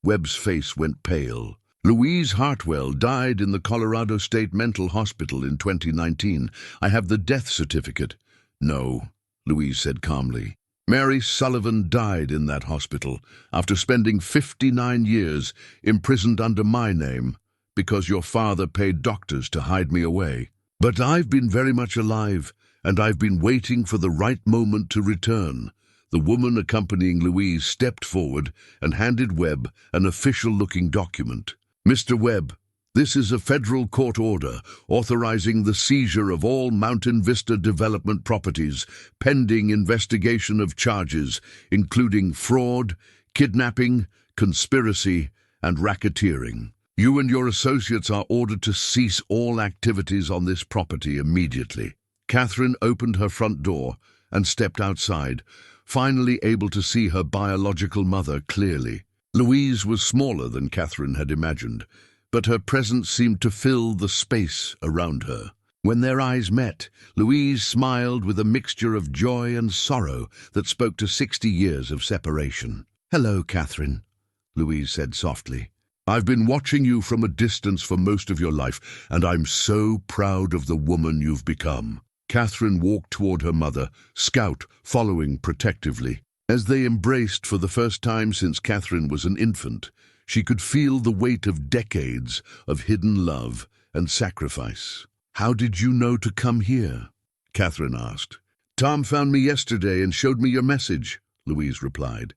Webb's face went pale. "Louise Hartwell died in the Colorado State Mental Hospital in 2019. I have the death certificate." "No," Louise said calmly. "Mary Sullivan died in that hospital after spending 59 years imprisoned under my name because your father paid doctors to hide me away. But I've been very much alive, and I've been waiting for the right moment to return." The woman accompanying Louise stepped forward and handed Webb an official-looking document. "Mr. Webb, this is a federal court order authorizing the seizure of all Mountain Vista Development properties pending investigation of charges including fraud, kidnapping, conspiracy, and racketeering. You and your associates are ordered to cease all activities on this property immediately." Catherine opened her front door and stepped outside, finally able to see her biological mother clearly. Louise was smaller than Catherine had imagined, but her presence seemed to fill the space around her. When their eyes met, Louise smiled with a mixture of joy and sorrow that spoke to 60 years of separation. "Hello, Catherine," Louise said softly. "I've been watching you from a distance for most of your life, and I'm so proud of the woman you've become." Catherine walked toward her mother, Scout following protectively. As they embraced for the first time since Catherine was an infant, she could feel the weight of decades of hidden love and sacrifice. "How did you know to come here?" Catherine asked. "Tom found me yesterday and showed me your message," Louise replied.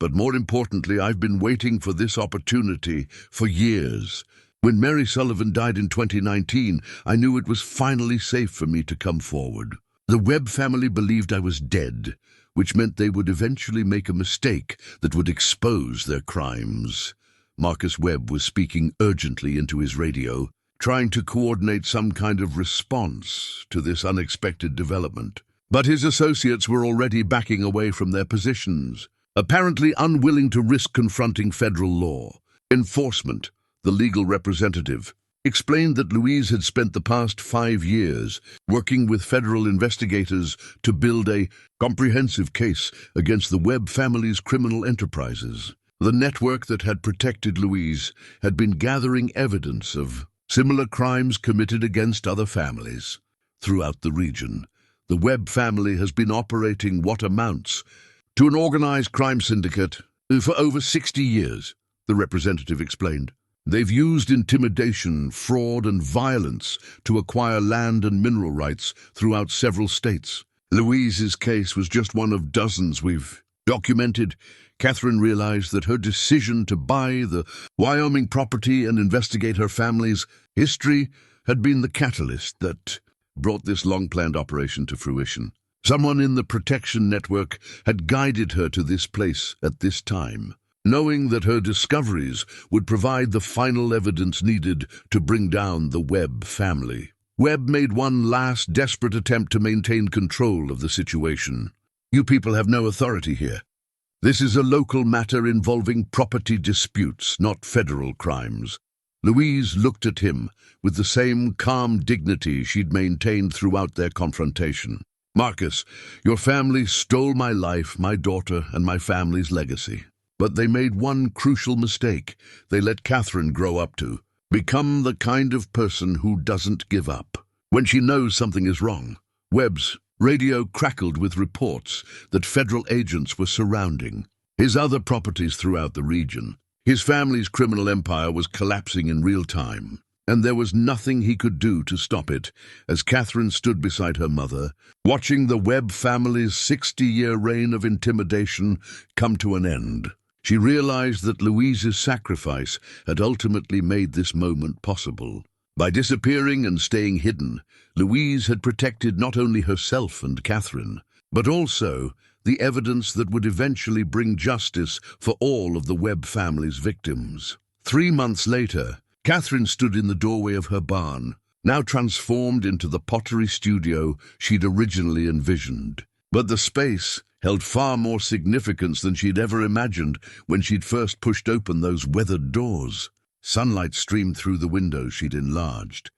"But more importantly, I've been waiting for this opportunity for years. When Mary Sullivan died in 2019, I knew it was finally safe for me to come forward. The Webb family believed I was dead, which meant they would eventually make a mistake that would expose their crimes." Marcus Webb was speaking urgently into his radio, trying to coordinate some kind of response to this unexpected development. But his associates were already backing away from their positions, apparently unwilling to risk confronting federal law. Enforcement, the legal representative, explained that Louise had spent the past 5 years working with federal investigators to build a comprehensive case against the Webb family's criminal enterprises. The network that had protected Louise had been gathering evidence of similar crimes committed against other families throughout the region. The Webb family has been operating what amounts to an organized crime syndicate for over 60 years, the representative explained. They've used intimidation, fraud, and violence to acquire land and mineral rights throughout several states. Louise's case was just one of dozens we've documented. Catherine realized that her decision to buy the Wyoming property and investigate her family's history had been the catalyst that brought this long-planned operation to fruition. Someone in the protection network had guided her to this place at this time, knowing that her discoveries would provide the final evidence needed to bring down the Webb family. Webb made one last desperate attempt to maintain control of the situation. "You people have no authority here. This is a local matter involving property disputes, not federal crimes." Louise looked at him with the same calm dignity she'd maintained throughout their confrontation. "Marcus, your family stole my life, my daughter, and my family's legacy. But they made one crucial mistake. They let Catherine grow up to become the kind of person who doesn't give up when she knows something is wrong." Webb's radio crackled with reports that federal agents were surrounding his other properties throughout the region. His family's criminal empire was collapsing in real time, and there was nothing he could do to stop it. As Catherine stood beside her mother, watching the Webb family's 60-year reign of intimidation come to an end, she realized that Louise's sacrifice had ultimately made this moment possible. By disappearing and staying hidden, Louise had protected not only herself and Catherine, but also the evidence that would eventually bring justice for all of the Webb family's victims. 3 months later, Catherine stood in the doorway of her barn, now transformed into the pottery studio she'd originally envisioned. But the space held far more significance than she'd ever imagined when she'd first pushed open those weathered doors. Sunlight streamed through the windows she'd enlarged,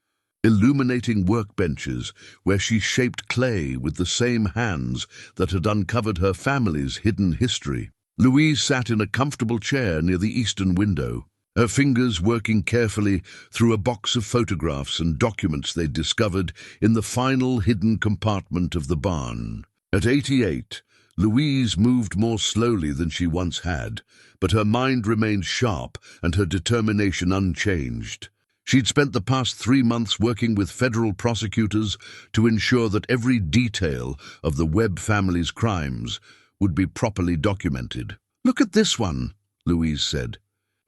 illuminating workbenches where she shaped clay with the same hands that had uncovered her family's hidden history. Louise sat in a comfortable chair near the eastern window, her fingers working carefully through a box of photographs and documents they'd discovered in the final hidden compartment of the barn. At 88, Louise moved more slowly than she once had, but her mind remained sharp and her determination unchanged. She'd spent the past 3 months working with federal prosecutors to ensure that every detail of the Webb family's crimes would be properly documented. "Look at this one," Louise said,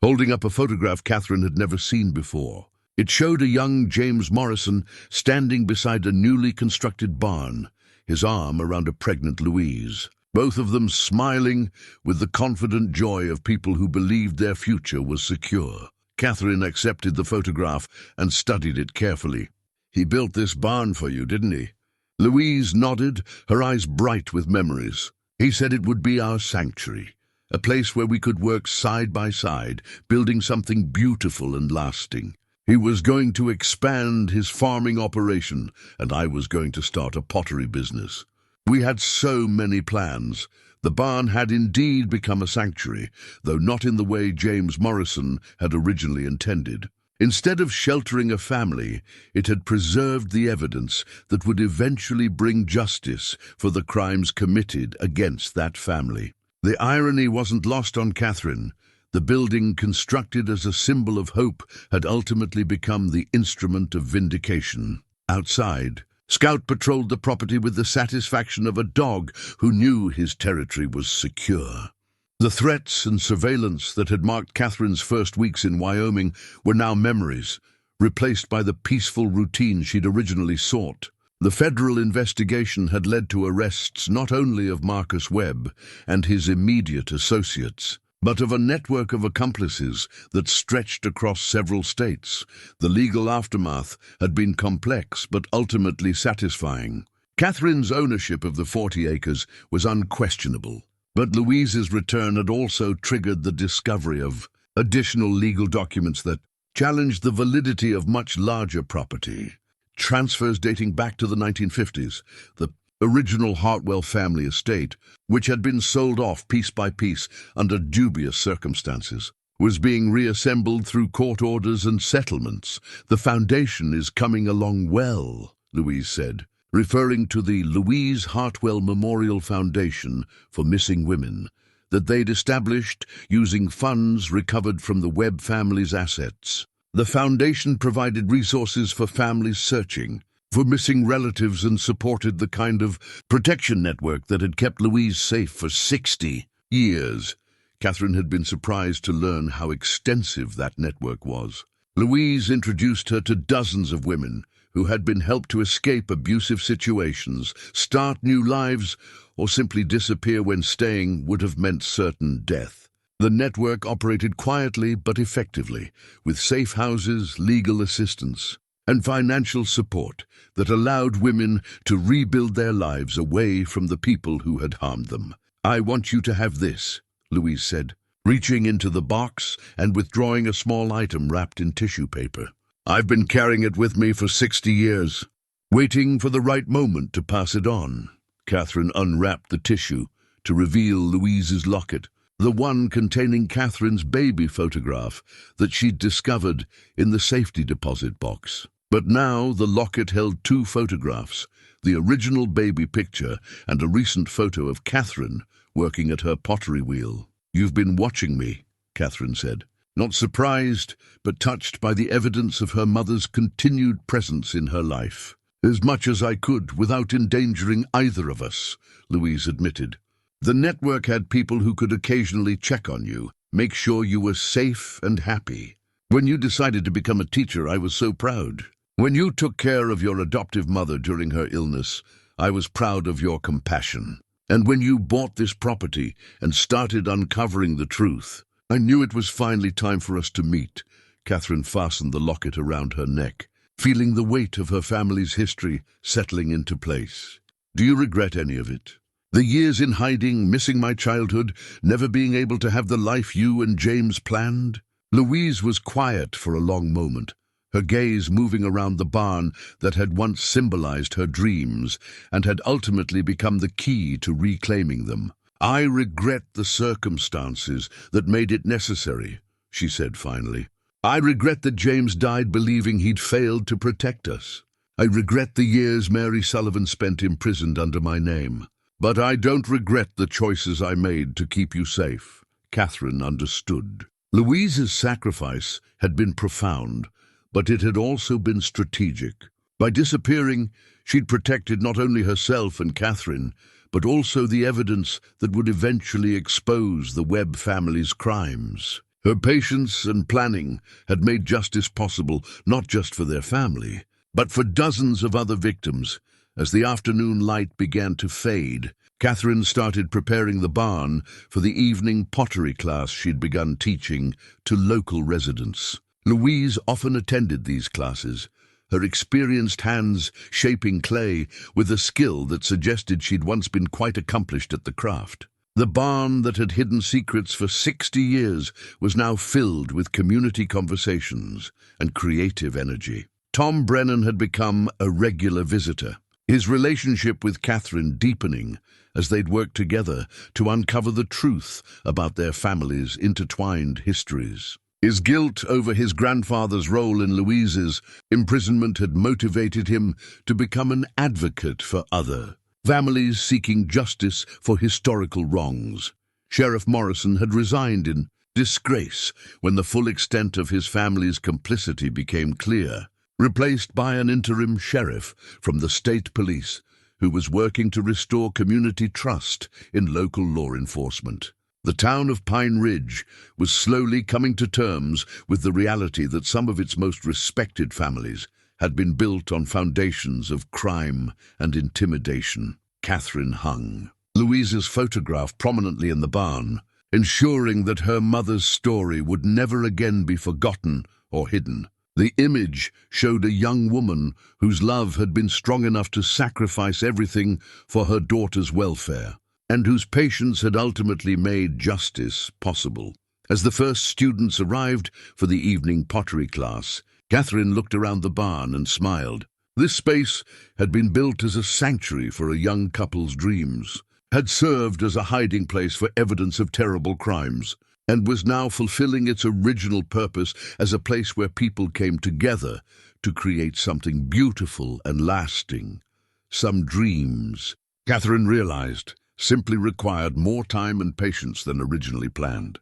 holding up a photograph Catherine had never seen before. It showed a young James Morrison standing beside a newly constructed barn, his arm around a pregnant Louise, both of them smiling with the confident joy of people who believed their future was secure. Catherine accepted the photograph and studied it carefully. "He built this barn for you, didn't he?" Louise nodded, her eyes bright with memories. "He said it would be our sanctuary, a place where we could work side by side, building something beautiful and lasting. He was going to expand his farming operation, and I was going to start a pottery business. We had so many plans. The barn had indeed become a sanctuary, though not in the way James Morrison had originally intended. Instead of sheltering a family, it had preserved the evidence that would eventually bring justice for the crimes committed against that family." The irony wasn't lost on Catherine. The building, constructed as a symbol of hope, had ultimately become the instrument of vindication. Outside, Scout patrolled the property with the satisfaction of a dog who knew his territory was secure. The threats and surveillance that had marked Catherine's first weeks in Wyoming were now memories, replaced by the peaceful routine she'd originally sought. The federal investigation had led to arrests not only of Marcus Webb and his immediate associates, but of a network of accomplices that stretched across several states. The legal aftermath had been complex but ultimately satisfying. Catherine's ownership of the 40 acres was unquestionable, but Louise's return had also triggered the discovery of additional legal documents that challenged the validity of much larger property. Transfers dating back to the 1950s, the original Hartwell family estate, which had been sold off piece by piece under dubious circumstances, was being reassembled through court orders and settlements. "The foundation is coming along well," Louise said, referring to the Louise Hartwell Memorial Foundation for Missing Women that they'd established using funds recovered from the Webb family's assets. The foundation provided resources for families searching for missing relatives and supported the kind of protection network that had kept Louise safe for 60 years. Catherine had been surprised to learn how extensive that network was. Louise introduced her to dozens of women who had been helped to escape abusive situations, start new lives, or simply disappear when staying would have meant certain death. The network operated quietly but effectively, with safe houses, legal assistance, and financial support that allowed women to rebuild their lives away from the people who had harmed them. "I want you to have this," Louise said, reaching into the box and withdrawing a small item wrapped in tissue paper. "I've been carrying it with me for 60 years, waiting for the right moment to pass it on." Catherine unwrapped the tissue to reveal Louise's locket, the one containing Catherine's baby photograph that she'd discovered in the safety deposit box. But now the locket held 2 photographs, the original baby picture and a recent photo of Catherine working at her pottery wheel. "You've been watching me," Catherine said, not surprised but touched by the evidence of her mother's continued presence in her life. "As much as I could without endangering either of us," Louise admitted. "The network had people who could occasionally check on you, make sure you were safe and happy. When you decided to become a teacher, I was so proud. When you took care of your adoptive mother during her illness, I was proud of your compassion. And when you bought this property and started uncovering the truth, I knew it was finally time for us to meet." Catherine fastened the locket around her neck, feeling the weight of her family's history settling into place. "Do you regret any of it?" The years in hiding, missing my childhood, never being able to have the life you and James planned? Louise was quiet for a long moment, her gaze moving around the barn that had once symbolized her dreams and had ultimately become the key to reclaiming them. "I regret the circumstances that made it necessary," she said finally. "I regret that James died believing he'd failed to protect us. I regret the years Mary Sullivan spent imprisoned under my name. But I don't regret the choices I made to keep you safe." Catherine understood. Louise's sacrifice had been profound, but it had also been strategic. By disappearing, she'd protected not only herself and Catherine, but also the evidence that would eventually expose the Webb family's crimes. Her patience and planning had made justice possible not just for their family, but for dozens of other victims. As the afternoon light began to fade, Catherine started preparing the barn for the evening pottery class she'd begun teaching to local residents. Louise often attended these classes, her experienced hands shaping clay with a skill that suggested she'd once been quite accomplished at the craft. The barn that had hidden secrets for 60 years was now filled with community conversations and creative energy. Tom Brennan had become a regular visitor, his relationship with Catherine deepening as they'd worked together to uncover the truth about their families' intertwined histories. His guilt over his grandfather's role in Louise's imprisonment had motivated him to become an advocate for other families seeking justice for historical wrongs. Sheriff Morrison had resigned in disgrace when the full extent of his family's complicity became clear, replaced by an interim sheriff from the state police who was working to restore community trust in local law enforcement. The town of Pine Ridge was slowly coming to terms with the reality that some of its most respected families had been built on foundations of crime and intimidation. Catherine hung Louise's photograph prominently in the barn, ensuring that her mother's story would never again be forgotten or hidden. The image showed a young woman whose love had been strong enough to sacrifice everything for her daughter's welfare, and whose patience had ultimately made justice possible. As the first students arrived for the evening pottery class, Catherine looked around the barn and smiled. This space had been built as a sanctuary for a young couple's dreams, had served as a hiding place for evidence of terrible crimes, and was now fulfilling its original purpose as a place where people came together to create something beautiful and lasting. Some dreams, Catherine realized, simply required more time and patience than originally planned.